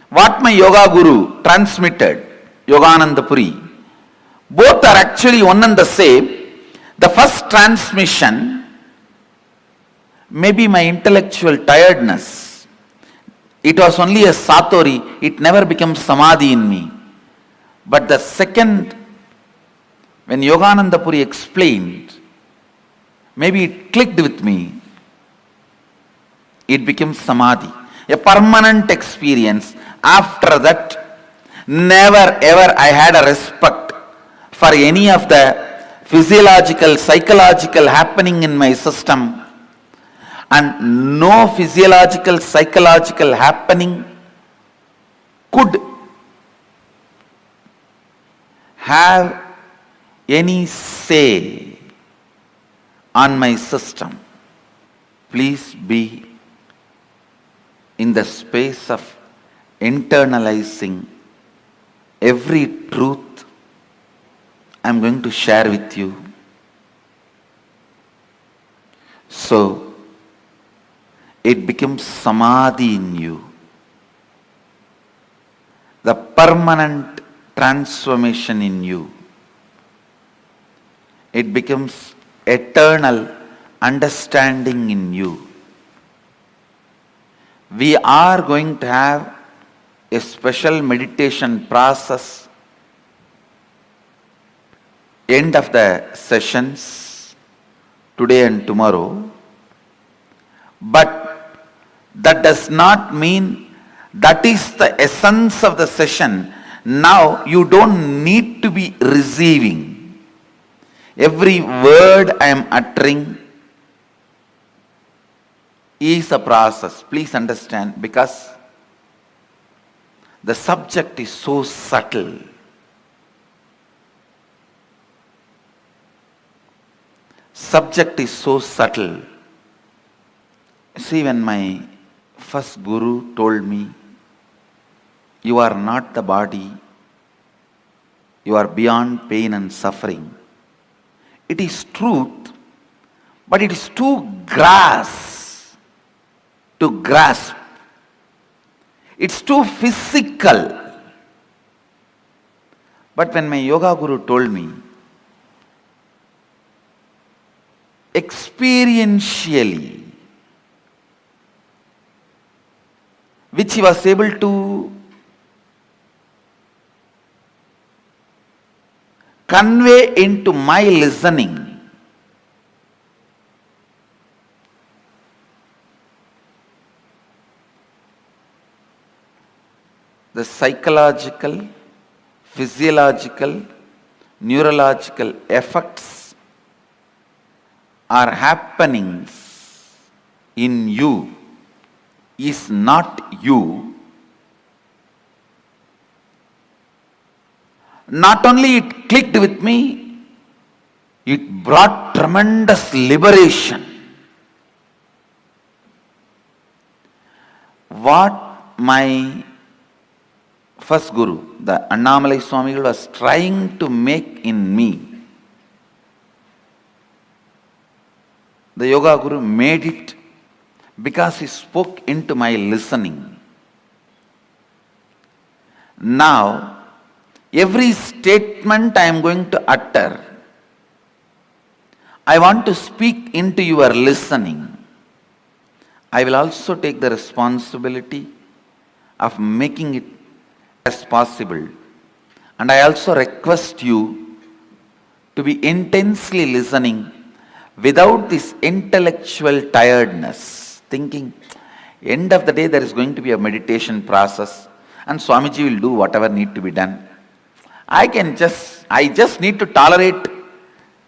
what my yoga guru transmitted, Yogananda Puri, both are actually one and the same. The first transmission may be my intellectual tiredness. It was only a Satori, it never becomes Samadhi in me. But the second, when Yogananda Puri explained, maybe it clicked with me, it becomes Samadhi, a permanent experience. After that, never ever I had a respect for any of the physiological, psychological happening in my system. And no physiological, psychological happening could have any say on my system. Please be in the space of internalizing every truth I am going to share with you. So, it becomes Samadhi in you. The permanent transformation in you. It becomes eternal understanding in you. We are going to have a special meditation process end of the sessions today and tomorrow. But that does not mean that is the essence of the session. Now you don't need to be receiving. Every word I am uttering is a process. Please understand, because the subject is so subtle. Subject is so subtle. See, when my first guru told me, you are not the body, you are beyond pain and suffering. It is truth, but it is too to grasp. It's too physical. But when my yoga guru told me, experientially, which he was able to convey into my listening, the psychological, physiological, neurological effects are happenings in you is not you. Not only it clicked with me, it brought tremendous liberation. What my first guru, the Annamalai Swamigal, was trying to make in me, the yoga guru made it because he spoke into my listening. Now, every statement I am going to utter, I want to speak into your listening, I will also take the responsibility of making it as possible. And I also request you to be intensely listening without this intellectual tiredness, thinking, end of the day there is going to be a meditation process and Swamiji will do whatever need to be done. I just need to tolerate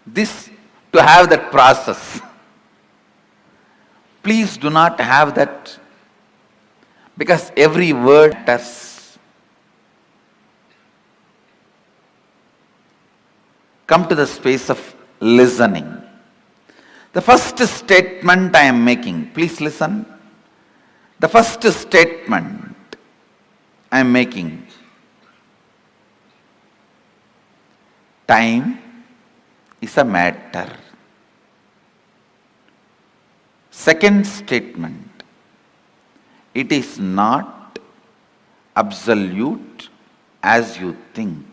this to have that process. Please do not have that, because every word matters. Come to the space of listening. The first statement I am making, please listen. The first statement I am making, time is a matter. Second statement, it is not absolute as you think.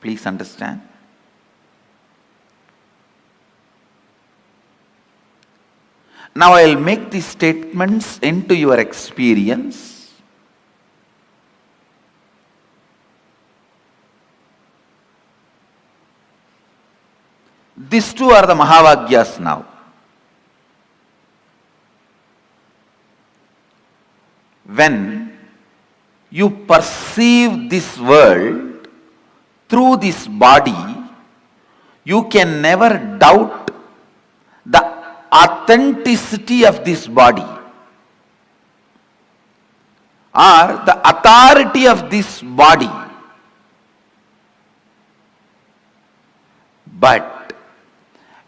Please understand. Now I will make these statements into your experience. These two are the Mahavagyas now. When you perceive this world through this body, you can never doubt the authenticity of this body or the authority of this body. But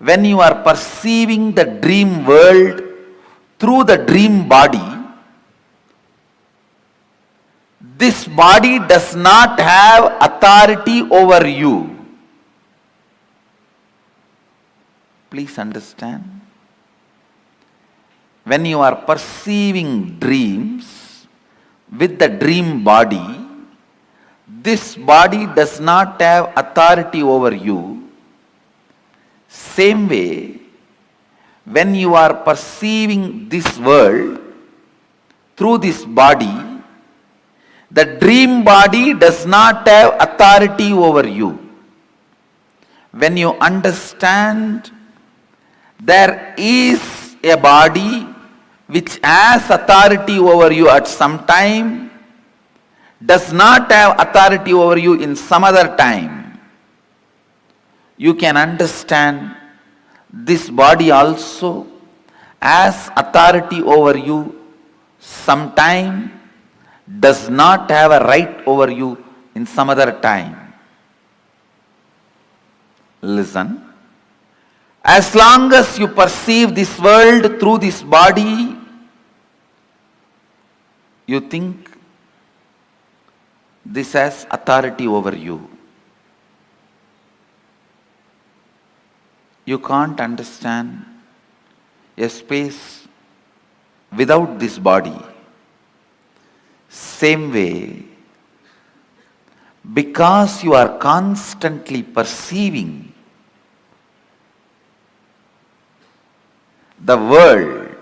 when you are perceiving the dream world through the dream body, this body does not have authority over you. Please understand. When you are perceiving dreams with the dream body, this body does not have authority over you. Same way, when you are perceiving this world through this body, the dream body does not have authority over you. When you understand there is a body which has authority over you at some time, does not have authority over you in some other time, you can understand this body also has authority over you sometime, does not have a right over you in some other time. Listen. As long as you perceive this world through this body, you think this has authority over you. You can't understand a space without this body. Same way, because you are constantly perceiving the world,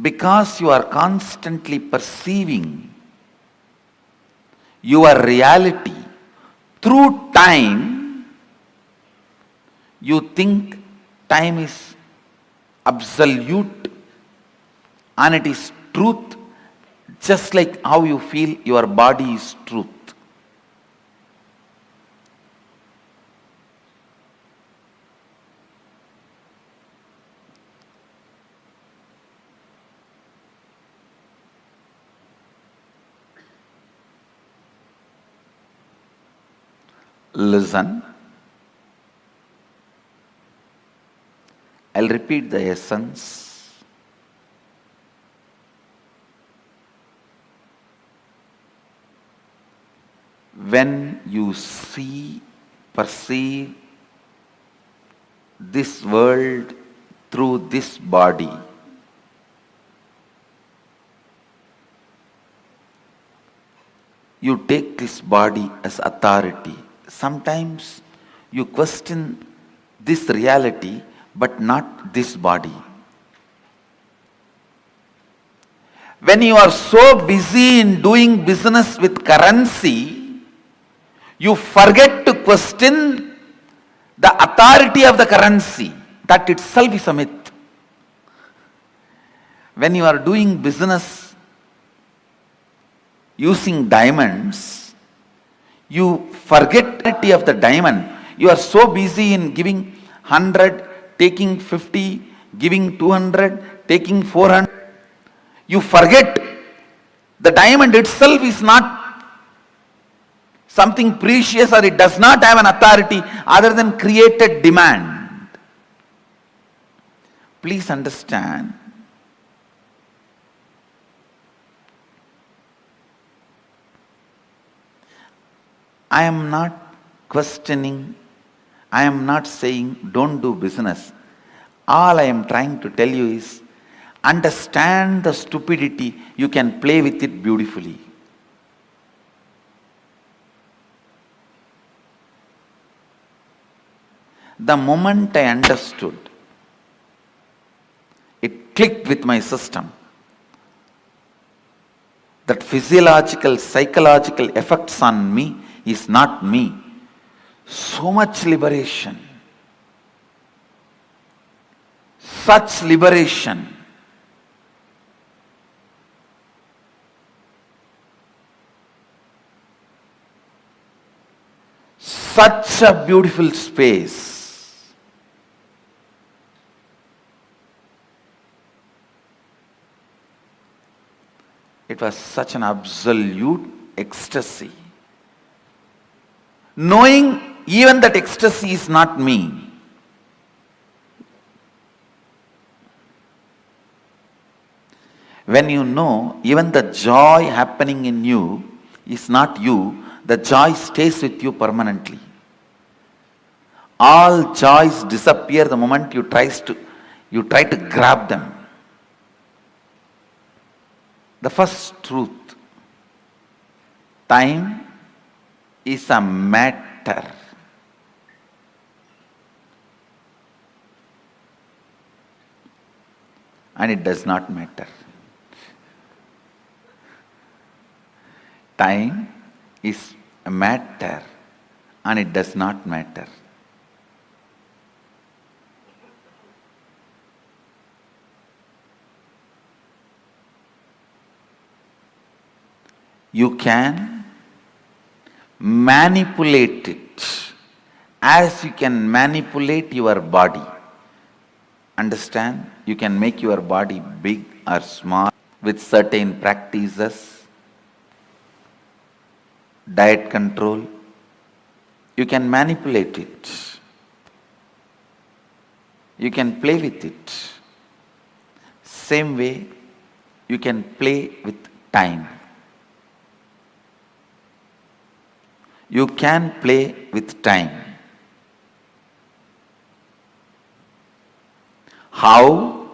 because you are constantly perceiving your reality through time, you think time is absolute and it is truth, just like how you feel your body is truth. Listen. I'll repeat the essence. When you see, perceive this world through this body, you take this body as authority. Sometimes you question this reality but not this body. When you are so busy in doing business with currency, you forget to question the authority of the currency. That itself is a myth. When you are doing business using diamonds, you forget the authority of the diamond. You are so busy in giving 100, taking 50, giving 200, taking 400. You forget the diamond itself is not something precious, or it does not have an authority other than created demand. Please understand. I am not questioning, I am not saying don't do business. All I am trying to tell you is, understand the stupidity, you can play with it beautifully. The moment I understood, it clicked with my system that physiological, psychological effects on me is not me. So much liberation, such liberation. Such a beautiful space. It was such an absolute ecstasy. Knowing even that ecstasy is not me. When you know even the joy happening in you is not you, the joy stays with you permanently. All joys disappear the moment you try to grab them. The first truth: time is a matter. And it does not matter. Time is a matter and it does not matter. You can manipulate it as you can manipulate your body. Understand? You can make your body big or small with certain practices, diet control. You can manipulate it. You can play with it. Same way, you can play with time. You can play with time. How?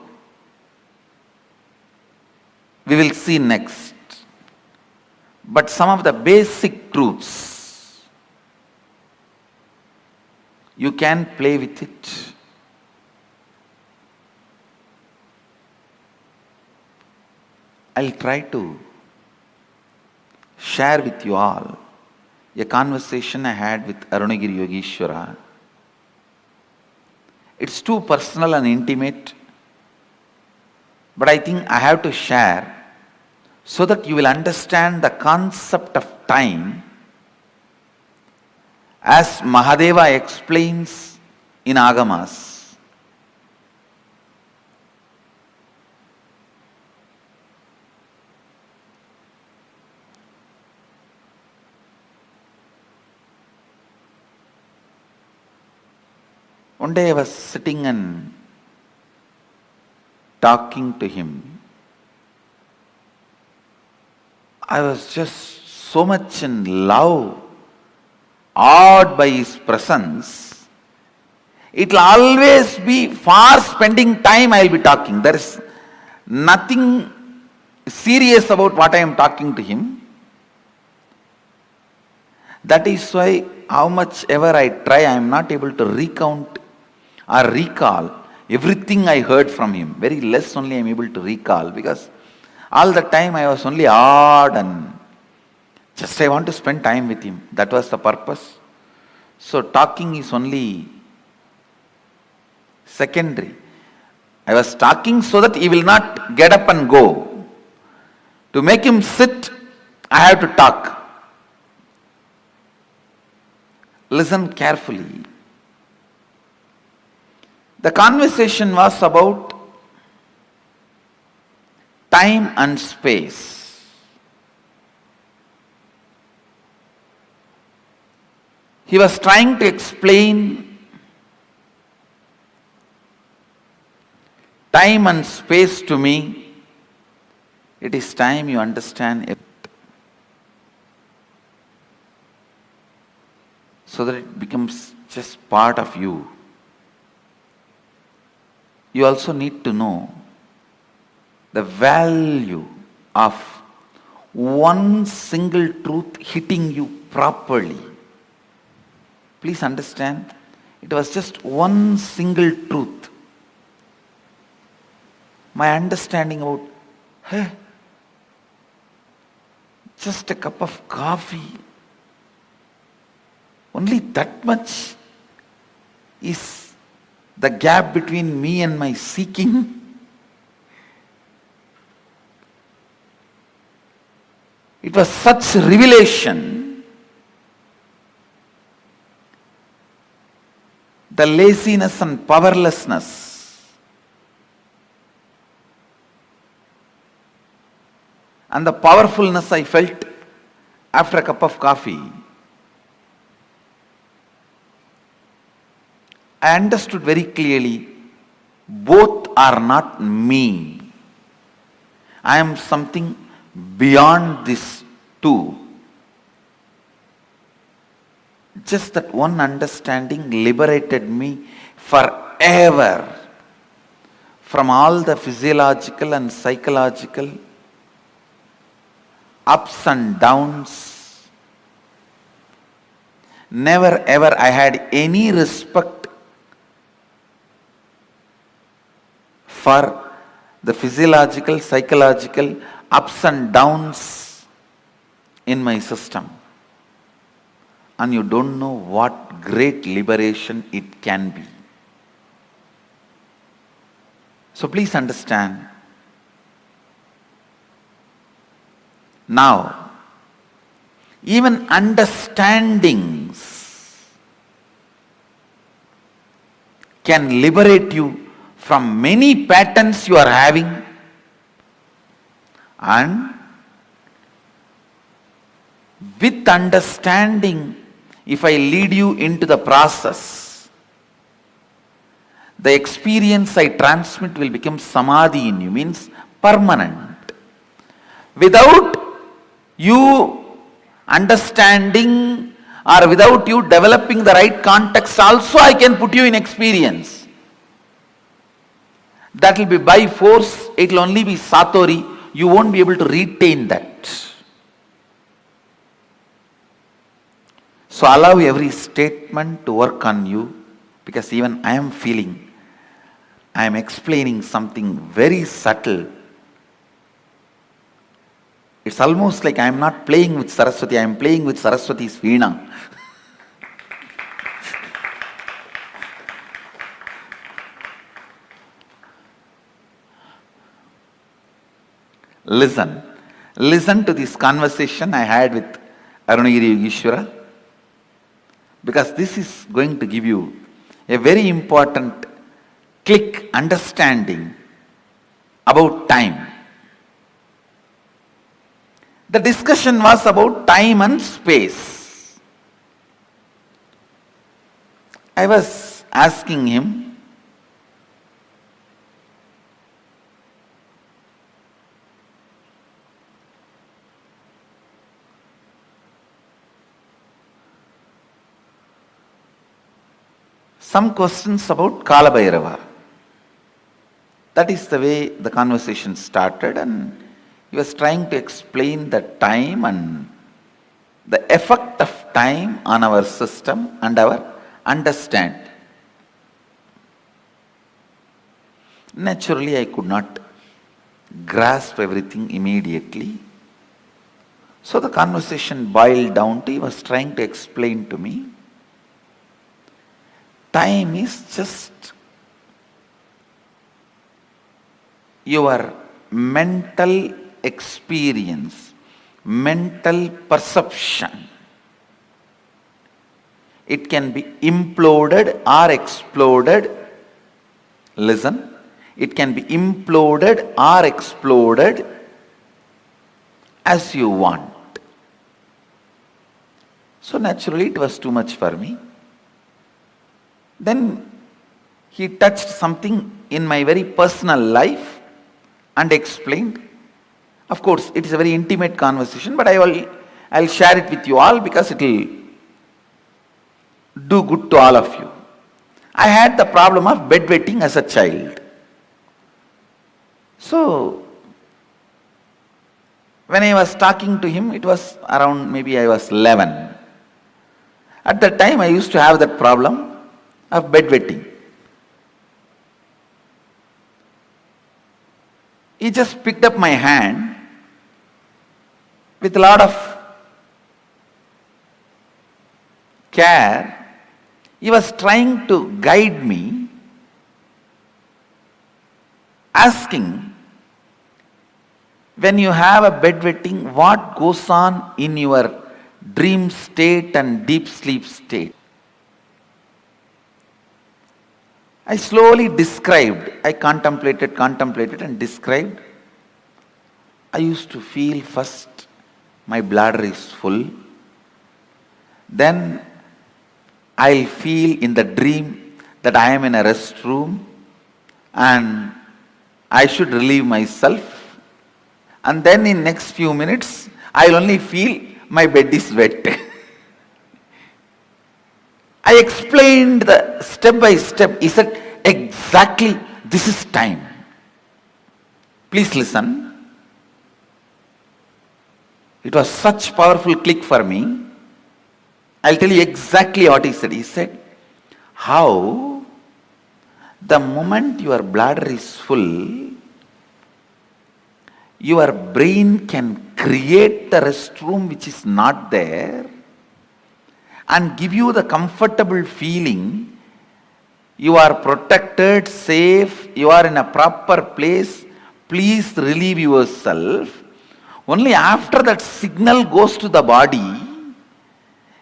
We will see next. But some of the basic truths, you can play with it. I'll try to share with you all a conversation I had with Arunagiri Yogeshwara. It's too personal and intimate, but I think I have to share so that you will understand the concept of time as Mahadeva explains in Agamas. One day I was sitting and talking to him. I was just so much in love, awed by his presence. It will always be for spending time I will be talking. There is nothing serious about what I am talking to him. That is why how much ever I try, I am not able to recount or recall everything I heard from him. Very less only I am able to recall, because all the time I was only awed and just I want to spend time with him. That was the purpose. So talking is only secondary. I was talking so that he will not get up and go. To make him sit, I have to talk. Listen carefully. The conversation was about time and space. He was trying to explain time and space to me. It is time you understand it, so that it becomes just part of you. You also need to know the value of one single truth hitting you properly. Please understand, it was just one single truth. My understanding about, just a cup of coffee, only that much is the gap between me and my seeking. It was such revelation. The laziness and powerlessness and the powerfulness I felt after a cup of coffee, I understood very clearly, both are not me. I am something beyond this too. Just that one understanding liberated me forever from all the physiological and psychological ups and downs. Never ever I had any respect for the physiological, psychological ups and downs in my system. And you don't know what great liberation it can be. So please understand. Now, even understandings can liberate you from many patterns you are having, and with understanding, if I lead you into the process, the experience I transmit will become Samadhi in you, means permanent. Without you understanding or without you developing the right context also, I can put you in experience. That will be by force, it will only be Satori, you won't be able to retain that. So allow every statement to work on you, because even I am feeling, I am explaining something very subtle. It's almost like I am not playing with Saraswati, I am playing with Saraswati's Veena. Listen to this conversation I had with Arunagiri Yogeshwara, because this is going to give you a very important click understanding about time. The discussion was about time and space. I was asking him, some questions about Kala Bhairava. That is the way the conversation started, and he was trying to explain the time and the effect of time on our system and our understanding. Naturally, I could not grasp everything immediately. So the conversation boiled down to, he was trying to explain to me, time is just your mental experience, mental perception. It can be imploded or exploded. Listen, it can be imploded or exploded as you want. So naturally it was too much for me. Then he touched something in my very personal life and explained. Of course, it is a very intimate conversation, but I'll share it with you all because it will do good to all of you. I had the problem of bedwetting as a child. So, when I was talking to him, it was around maybe I was 11. At that time, I used to have that problem of bedwetting. He just picked up my hand with a lot of care. He was trying to guide me, asking, when you have a bedwetting, what goes on in your dream state and deep sleep state? I slowly described, I contemplated and described. I used to feel first my bladder is full. Then I'll feel in the dream that I am in a restroom and I should relieve myself. And then in next few minutes, I'll only feel my bed is wet. I explained the step by step. He said, exactly, this is time. Please listen. It was such powerful click for me. I'll tell you exactly what he said. He said, how the moment your bladder is full, your brain can create the restroom which is not there and give you the comfortable feeling you are protected, safe, you are in a proper place, please relieve yourself. Only after that signal goes to the body,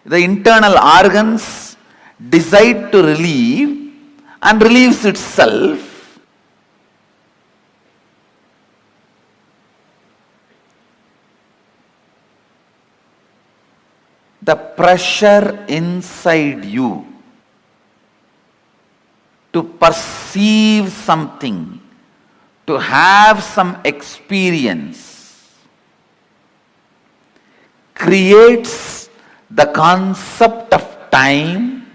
the internal organs decide to relieve and relieves itself. The pressure inside you to perceive something, to have some experience, creates the concept of time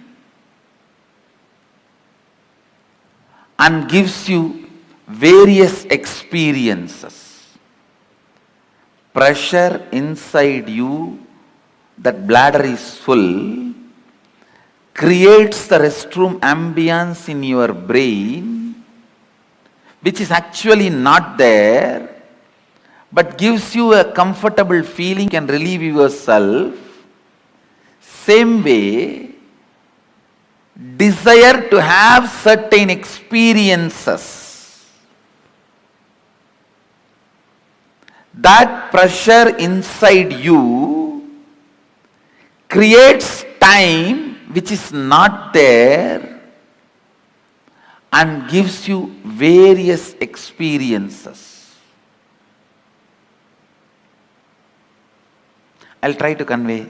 and gives you various experiences. Pressure inside you, that bladder is full, creates the restroom ambience in your brain, which is actually not there, but gives you a comfortable feeling, can relieve yourself. Same way, desire to have certain experiences, that pressure inside you creates time which is not there and gives you various experiences. I'll try to convey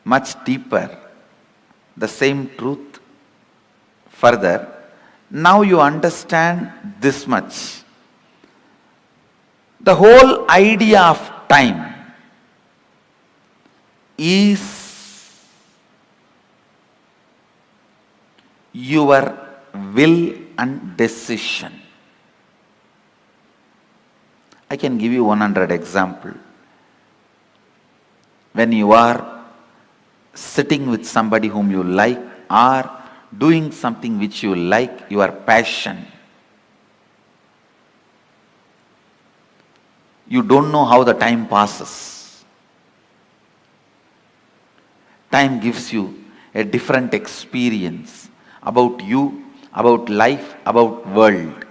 much deeper the same truth further. Now you understand this much. The whole idea of time is your will and decision. I can give you 100 examples. When you are sitting with somebody whom you like, or doing something which you like, your passion. You don't know how the time passes. Time gives you a different experience about you, about life, about world.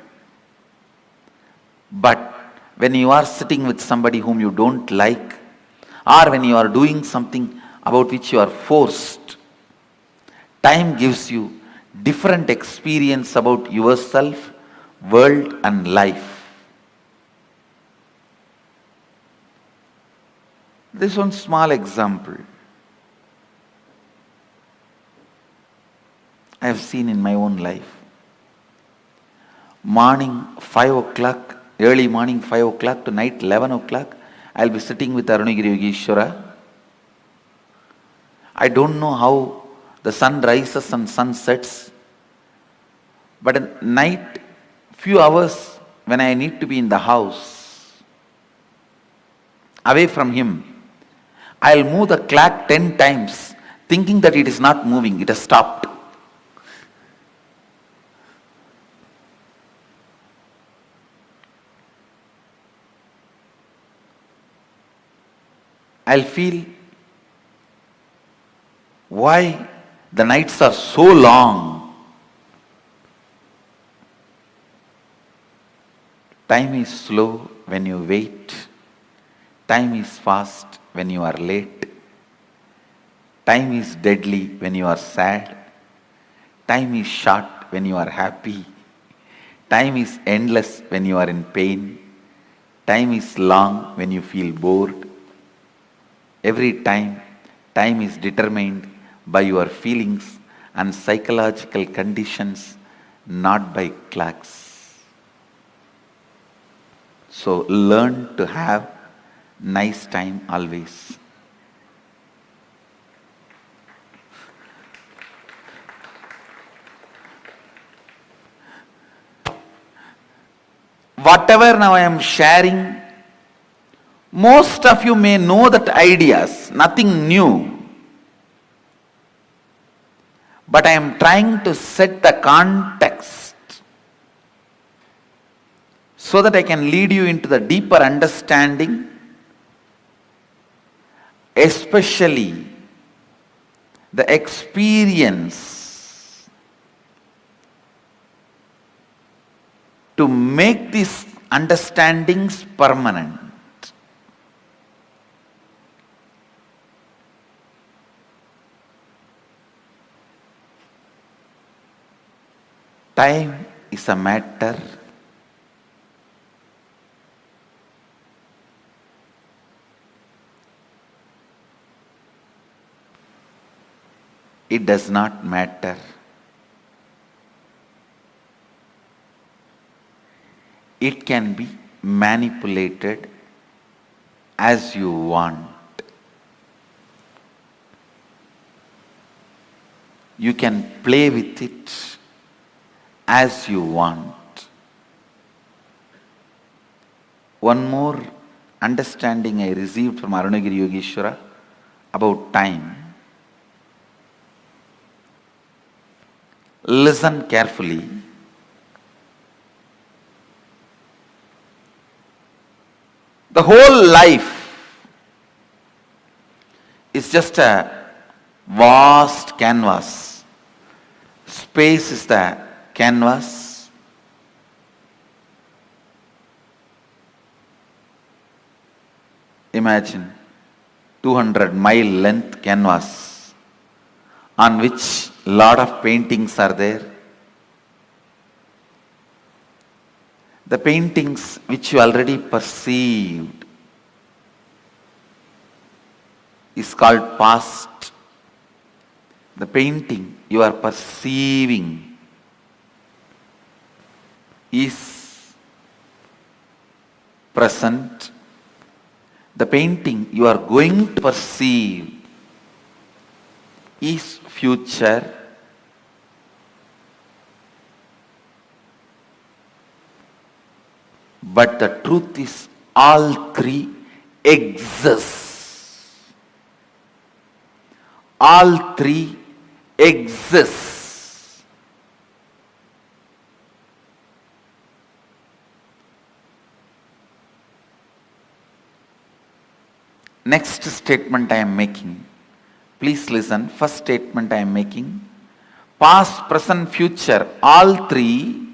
But when you are sitting with somebody whom you don't like, or when you are doing something about which you are forced, time gives you different experience about yourself, world and life. This one small example I have seen in my own life. Morning 5 o'clock, early morning 5 o'clock to night 11 o'clock, I'll be sitting with Arunagiri Yogeshwara. I don't know how the sun rises and sun sets, but at night, few hours when I need to be in the house, away from him, I'll move the clock 10 times, thinking that it is not moving, it has stopped. I'll feel why the nights are so long. Time is slow when you wait. Time is fast when you are late. Time is deadly when you are sad. Time is short when you are happy. Time is endless when you are in pain. Time is long when you feel bored. Every time, time is determined by your feelings and psychological conditions, not by clocks. So learn to have nice time always. Whatever now I am sharing, most of you may know that ideas, nothing new. But I am trying to set the context so that I can lead you into the deeper understanding, especially the experience to make these understandings permanent. Time is a matter it does not matter. It can be manipulated as you want. You can play with it as you want. One more understanding I received from Arunagiri Yogeshwara about time. Listen carefully. The whole life is just a vast canvas. Space is the canvas. Imagine 200-mile length canvas on which lot of paintings are there. The paintings which you already perceived is called past. The painting you are perceiving is present. The painting you are going to perceive is future. But the truth is all three exist. All three exist. Next statement I am making. Please listen. First statement I am making. Past, present, future, all three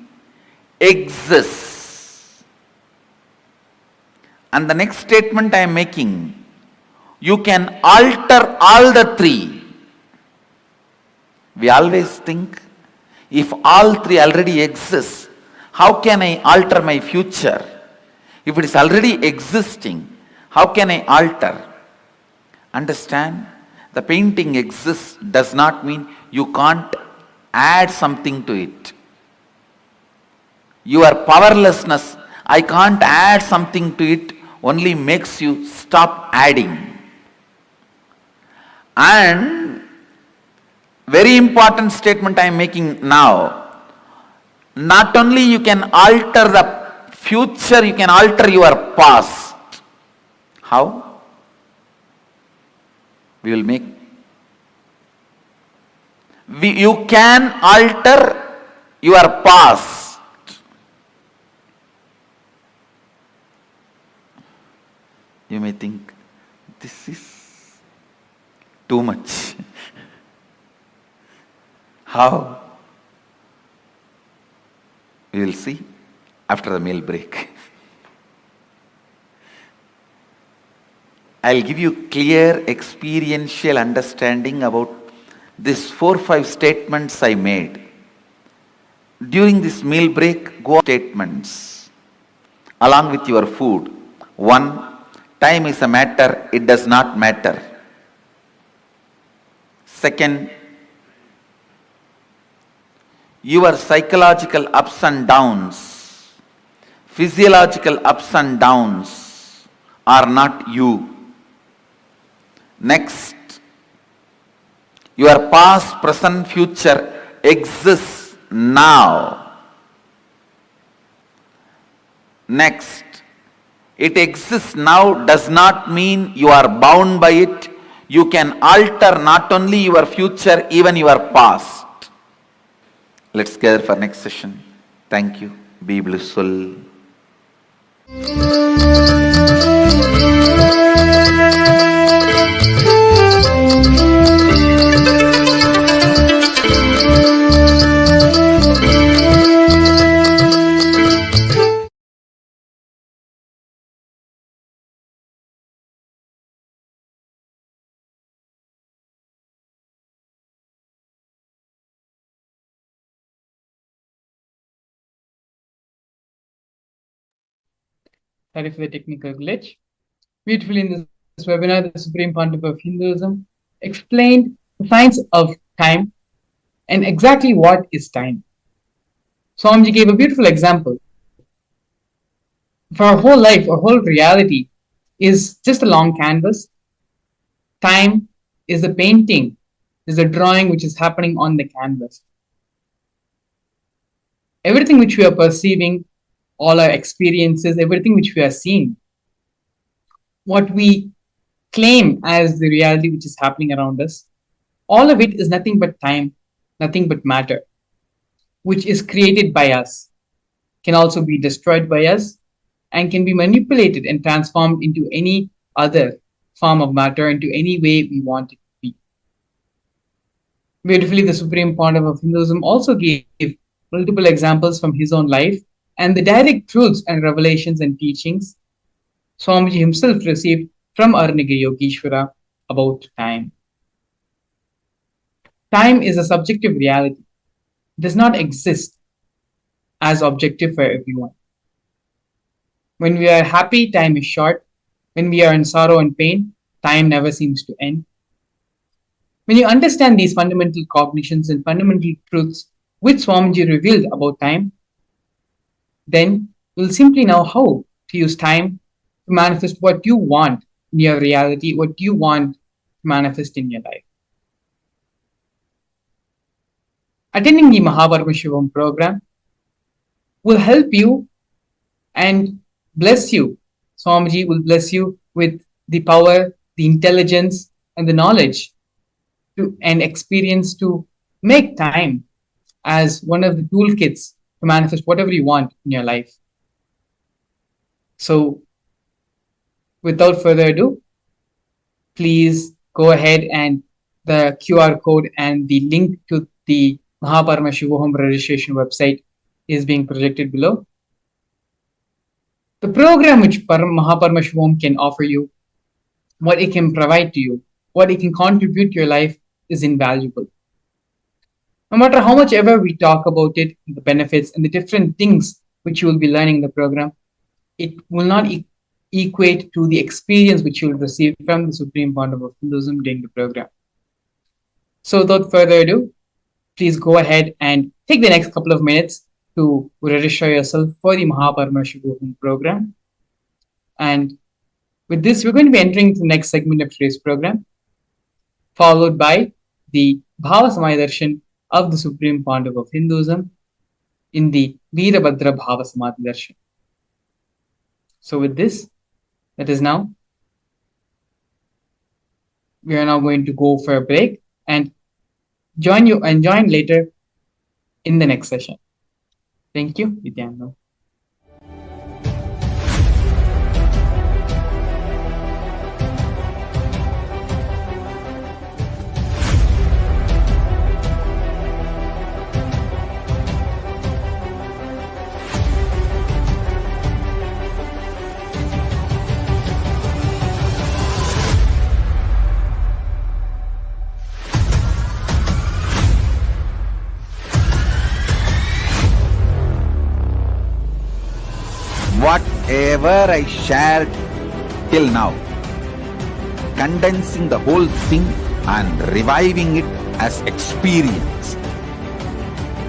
exist. And the next statement I am making, you can alter all the three. We always think, if all three already exist, how can I alter my future? If it is already existing, how can I alter? Understand? The painting exists does not mean you can't add something to it. Your powerlessness, I can't add something to it, only makes you stop adding. And very important statement I am making now. Not only you can alter the future, you can alter your past. How? We will make. You can alter your past. You may think, this is too much. How? We will see after the meal break. I'll give you clear experiential understanding about these 4-5 statements I made. During this meal break, go statements along with your food. 1, time is a matter, it does not matter. 2, your psychological ups and downs, physiological ups and downs are not you. Next, your past, present, future exists now. Next, it exists now does not mean you are bound by it. You can alter not only your future, even your past. Let's gather for next session. Thank you. Be blissful. Sorry for the technical glitch. Beautifully in this webinar, the Supreme Pontiff of Hinduism explained the science of time and exactly what is time. Swamiji gave a beautiful example. For our whole life, our whole reality is just a long canvas. Time is the painting, is the drawing which is happening on the canvas. Everything which we are perceiving, all our experiences, everything which we are seeing, what we claim as the reality which is happening around us, all of it is nothing but time, nothing but matter, which is created by us, can also be destroyed by us, and can be manipulated and transformed into any other form of matter, into any way we want it to be. Beautifully, the Supreme Pontiff of Hinduism also gave multiple examples from his own life and the direct truths and revelations and teachings Swamiji himself received from Arunagiri Yogeshwara about time. Time is a subjective reality. It does not exist as objective for everyone. When we are happy, time is short. When we are in sorrow and pain, time never seems to end. When you understand these fundamental cognitions and fundamental truths which Swamiji revealed about time, then you'll simply know how to use time to manifest what you want in your reality, what you want to manifest in your life. Attending the Paramashivam program will help you and bless you. Swamiji will bless you with the power, the intelligence, and the knowledge and experience to make time as one of the toolkits to manifest whatever you want in your life. So, without further ado, please go ahead and the QR code and the link to the Paramashivam registration website is being projected below. The program which Paramashivam can offer you, what it can provide to you, what it can contribute to your life is invaluable. No matter how much ever we talk about it, the benefits and the different things which you will be learning in the program, it will not equate to the experience which you will receive from the Supreme Founder of Hinduism during the program. So without further ado, please go ahead and take the next couple of minutes to register yourself for the Paramashivam program. And with this, we're going to be entering the next segment of today's program, followed by the Bhava Samadhi Darshan of the Supreme Founder of Hinduism in the Virabhadra Bhava Samadhi Darshan. So with this, we are now going to go for a break and join later in the next session. Thank you, Nithyananda. Whatever I shared till now, condensing the whole thing and reviving it as experience,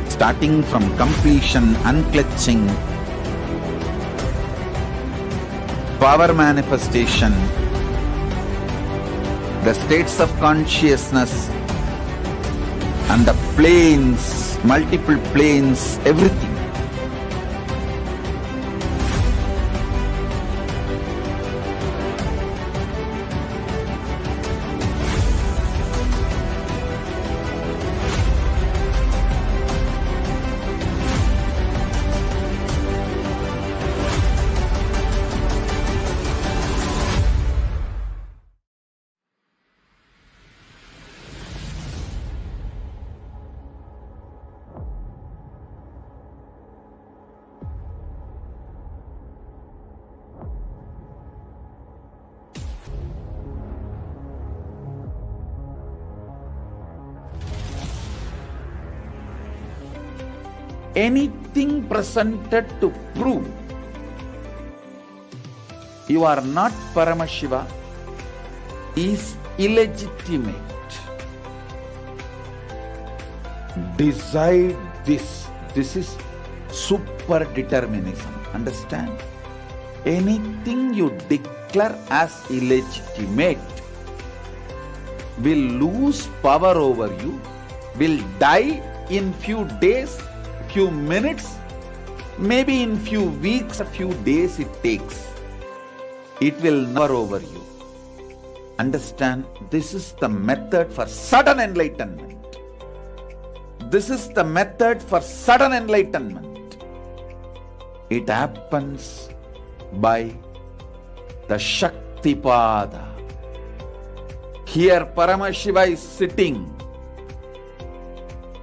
starting from completion, unclutching, power manifestation, the states of consciousness and the planes, multiple planes, everything. Anything presented to prove you are not Paramashiva is illegitimate. Decide this. This is super determinism. Understand? Anything you declare as illegitimate will lose power over you, will die in few days, few minutes, maybe in few weeks, a few days it takes. It will never over you. Understand, this is the method for sudden enlightenment. This is the method for sudden enlightenment. It happens by the Shaktipada. Here Paramashiva is sitting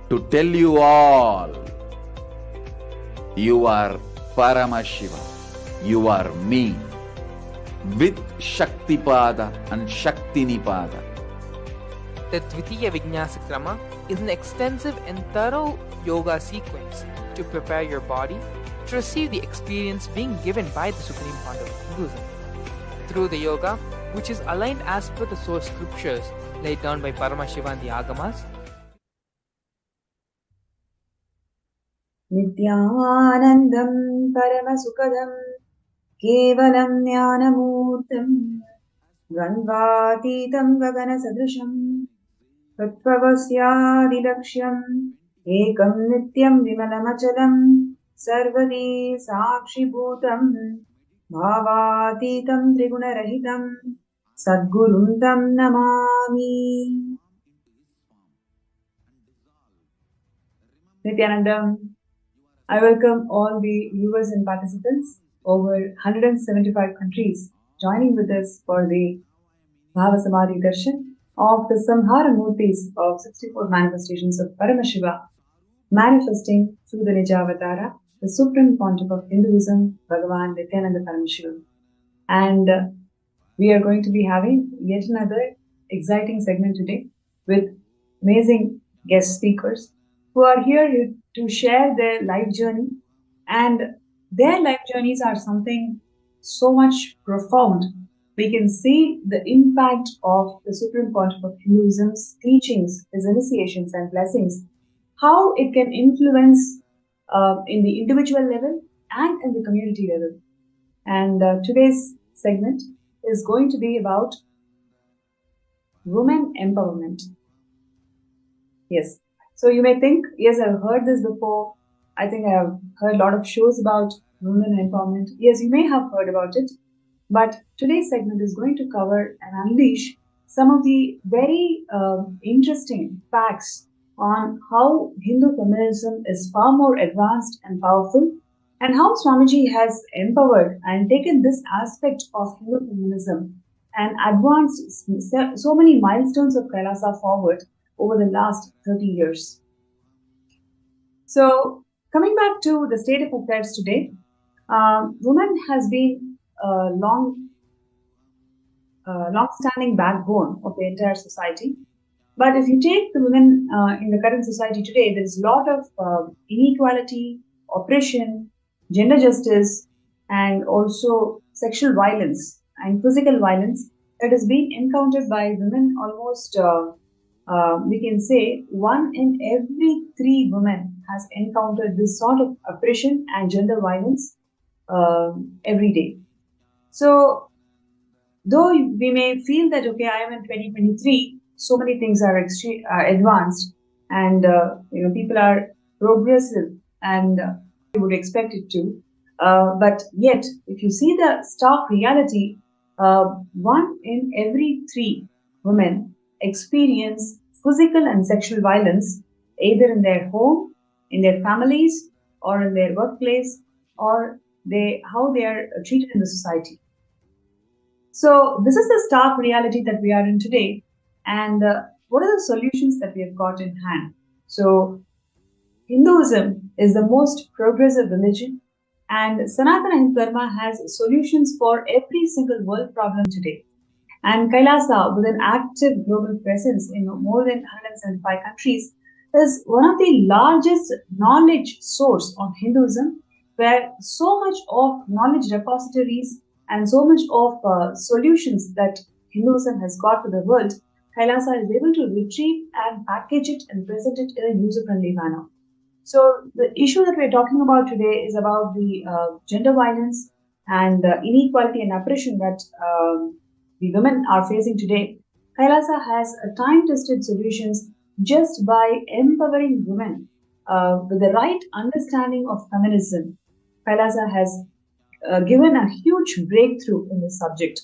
to tell you all, you are Paramashiva, you are me, with Shaktipada and Shaktinipada. The Dvitiya Vijnasa Krama is an extensive and thorough yoga sequence to prepare your body to receive the experience being given by the Supreme Founder of Hinduism. Through the yoga, which is aligned as per the source scriptures laid down by Paramashiva and the Agamas, Nithyanandam Paramasukadam Kevalam Jnanamurtam Ganvatitam Gagana Sadrisham Tattvavasyadilaksham Ekam Nityam Vimalamachalam Sarvadi Sakshibhutam Bhavatitam Triguna Rahitam Sadguruntam Namami. Nithyananda. I welcome all the viewers and participants over 175 countries joining with us for the Bhava Samadhi Darshan of the Samhara Murthis of 64 manifestations of Paramashiva, manifesting through the Nijavatara, the supreme pontiff of Hinduism, Bhagavan Nithyananda Paramashivam. And we are going to be having yet another exciting segment today with amazing guest speakers who are here to share their life journey. And their life journeys are something so much profound. We can see the impact of the Supreme Pontiff of Hinduism's teachings, his initiations and blessings, how it can influence in the individual level and in the community level. And today's segment is going to be about women empowerment. Yes. So you may think, yes, I've heard this before. I think I have heard a lot of shows about women empowerment. Yes, you may have heard about it. But today's segment is going to cover and unleash some of the very interesting facts on how Hindu feminism is far more advanced and powerful, and how Swamiji has empowered and taken this aspect of Hindu feminism and advanced so many milestones of Kailasa forward over the last 30 years. So, coming back to the state of affairs today, women has been a long-standing backbone of the entire society. But if you take the women in the current society today, there is a lot of inequality, oppression, gender justice, and also sexual violence and physical violence that is being encountered by women. Almost, we can say, 1 in every 3 women has encountered this sort of oppression and gender violence every day. So, though we may feel that, okay, I am in 2023, so many things are advanced, and people are progressive, and we would expect it to. But yet, if you see the stark reality, 1 in every 3 women experience physical and sexual violence either in their home, in their families, or in their workplace, or how they are treated in the society. So this is the stark reality that we are in today. And what are the solutions that we have got in hand? So Hinduism is the most progressive religion, and Sanatana Hindu Dharma has solutions for every single world problem today. And Kailasa, with an active global presence in more than 175 countries, is one of the largest knowledge source on Hinduism, where so much of knowledge repositories and so much of solutions that Hinduism has got to the world, Kailasa is able to retrieve and package it and present it in a user-friendly manner. So the issue that we're talking about today is about the gender violence and inequality and oppression that the women are facing today. Kailasa has time-tested solutions just by empowering women with the right understanding of feminism. Kailasa has given a huge breakthrough in this subject.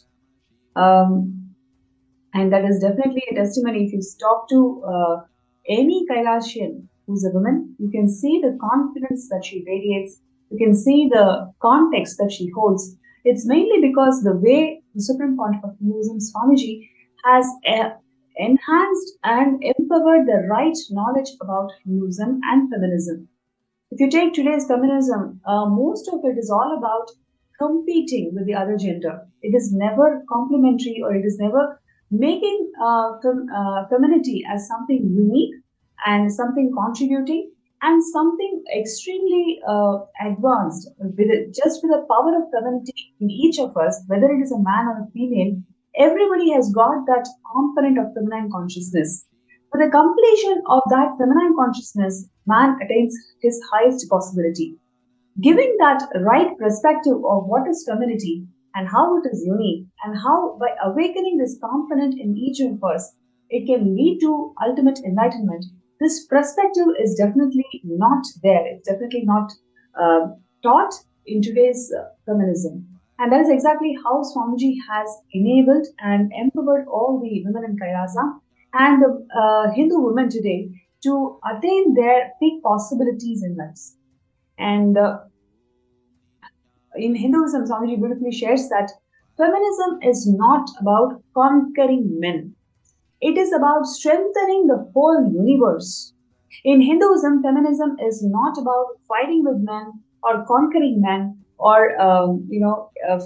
And that is definitely a testimony. If you talk to any Kailasian who's a woman, you can see the confidence that she radiates. You can see the context that she holds. It's mainly because the way the Supreme Pontiff of Hinduism, Swamiji, has enhanced and empowered the right knowledge about Hinduism and feminism. If you take today's feminism, most of it is all about competing with the other gender. It is never complementary, or it is never making femininity as something unique and something contributing and something extremely advanced. Just with the power of femininity in each of us, whether it is a man or a female, everybody has got that component of feminine consciousness. With the completion of that feminine consciousness, man attains his highest possibility. Giving that right perspective of what is femininity and how it is unique, and how by awakening this component in each of us, it can lead to ultimate enlightenment. This perspective is definitely not there. It's definitely not taught in today's feminism. And that is exactly how Swamiji has enabled and empowered all the women in Kailasa and the Hindu women today to attain their peak possibilities in life. And in Hinduism, Swamiji beautifully shares that feminism is not about conquering men. It is about strengthening the whole universe. In Hinduism, feminism is not about fighting with men or conquering men or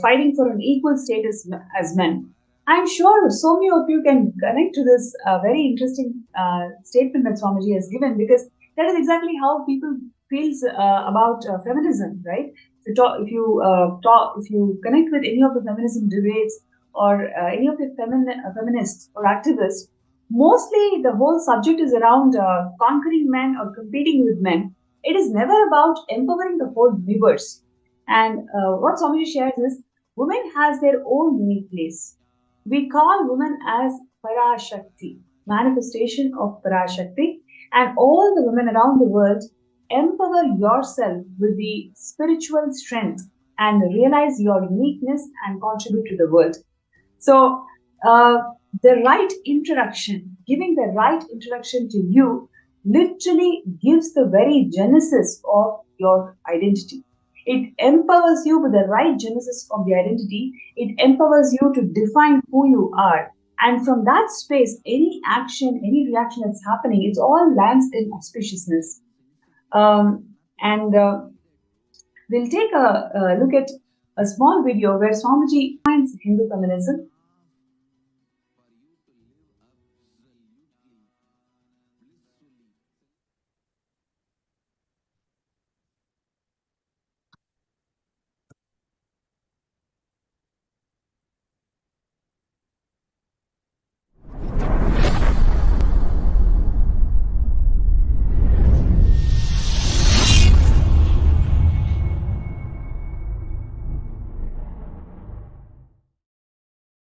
fighting for an equal status as men. I'm sure so many of you can connect to this very interesting statement that Swamiji has given, because that is exactly how people feels about feminism, right? If you connect with any of the feminism debates or any of the feminists or activists, mostly the whole subject is around conquering men or competing with men. It is never about empowering the whole universe. And what Swamiji shares is women has their own unique place. We call women as Parashakti, manifestation of Parashakti, and all the women around the world, empower yourself with the spiritual strength and realize your uniqueness and contribute to the world. So, the right introduction, giving the right introduction to you, literally gives the very genesis of your identity. It empowers you with the right genesis of the identity. It empowers you to define who you are. And from that space, any action, any reaction that's happening, it all lands in auspiciousness. And we'll take a look at a small video where Swamiji finds Hindu feminism.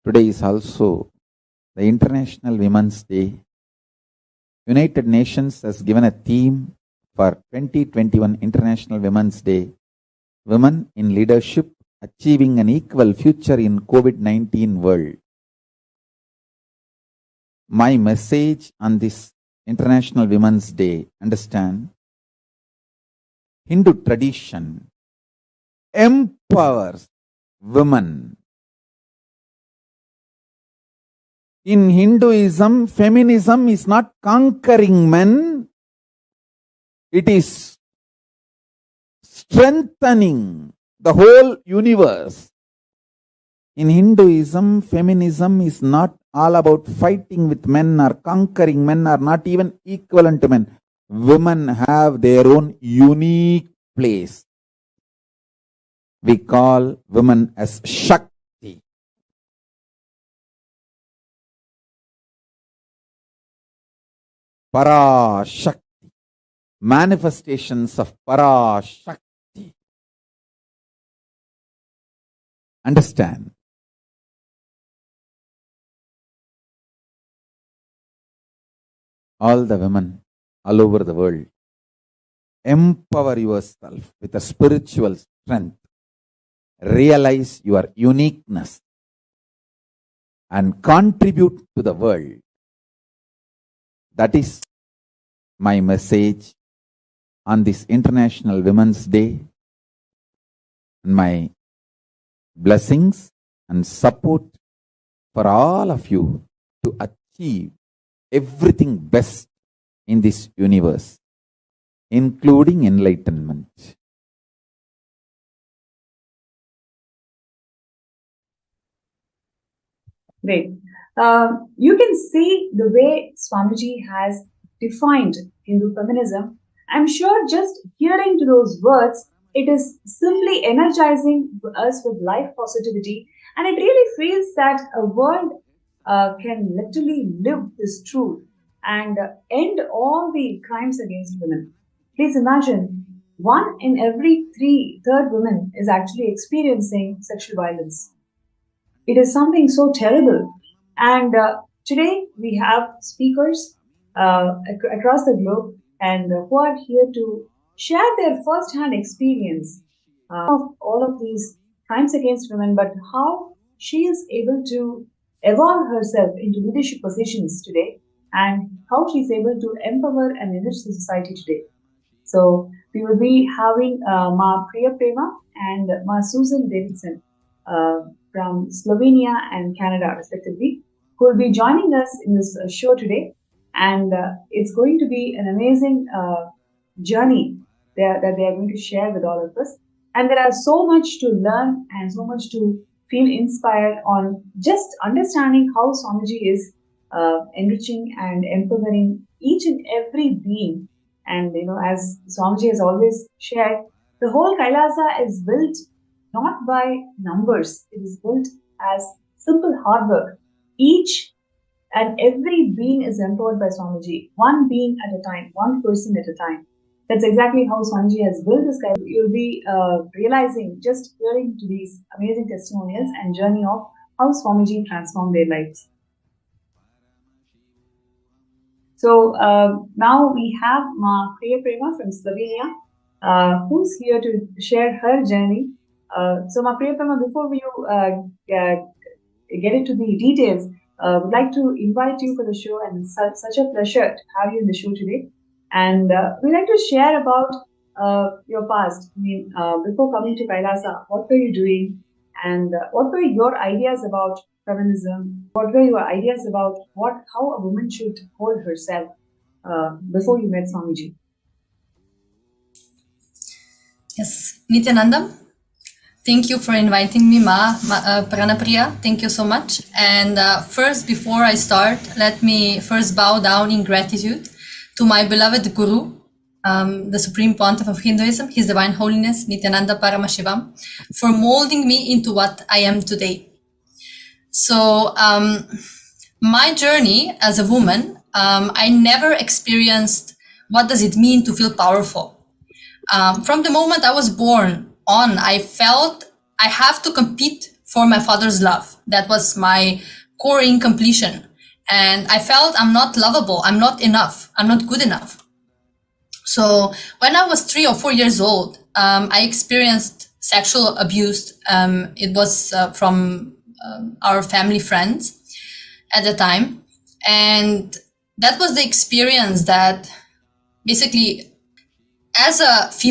Today is also the International Women's Day. United Nations has given a theme for 2021 International Women's Day: Women in Leadership, Achieving an Equal Future in COVID-19 World. My message on this International Women's Day: understand, Hindu tradition empowers women. In Hinduism, feminism is not conquering men, it is strengthening the whole universe. In Hinduism, feminism is not all about fighting with men or conquering men or not even equivalent to men. Women have their own unique place. We call women as Shakti. Parashakti, manifestations of Parashakti. Understand? All the women all over the world, empower yourself with a spiritual strength. Realize your uniqueness and contribute to the world. That is my message on this International Women's Day. My blessings and support for all of you to achieve everything best in this universe, including enlightenment. Great. You can see the way Swamiji has defined Hindu feminism. I'm sure just hearing to those words, it is simply energizing us with life positivity, and it really feels that a world can literally live this truth and end all the crimes against women. Please imagine, one in every third woman is actually experiencing sexual violence. It is something so terrible. And today we have speakers across the globe and who are here to share their first-hand experience of all of these crimes against women, but how she is able to evolve herself into leadership positions today and how she's able to empower and enrich the society today. So we will be having Ma Priya Prema and Ma Susan Davidson from Slovenia and Canada, respectively, who will be joining us in this show today. And it's going to be an amazing journey that they are going to share with all of us. And there are so much to learn and so much to feel inspired on just understanding how Swamiji is enriching and empowering each and every being. And as Swamiji has always shared, the whole Kailasa is built not by numbers. It is built as simple hard work. Each and every being is empowered by Swamiji, one being at a time, one person at a time. That's exactly how Swamiji has built this Kailasa. You'll be realizing, just hearing to these amazing testimonials and journey of how Swamiji transformed their lives. So now we have Ma Priya Prema from Slovenia, who's here to share her journey. So Ma Priya Prema, before we get into the details, would like to invite you for the show, and it's such a pleasure to have you in the show today. And we'd like to share about your past. I mean, before coming to Kailasa, what were you doing? And what were your ideas about feminism? What were your ideas about how a woman should hold herself before you met Swamiji? Yes, Nithyananda, thank you for inviting me, Pranapriya. Thank you so much. And first, before I start, let me first bow down in gratitude to my beloved Guru, the Supreme Pontiff of Hinduism, His Divine Holiness, Nithyananda Paramashivam, for molding me into what I am today. So my journey as a woman, I never experienced what does it mean to feel powerful. From the moment I was born on, I felt I have to compete for my father's love. That was my core incompletion. And I felt I'm not lovable, I'm not enough, I'm not good enough. So when I was 3 or 4 years old, I experienced sexual abuse. It was from our family friends at the time. And that was the experience that basically, as a female,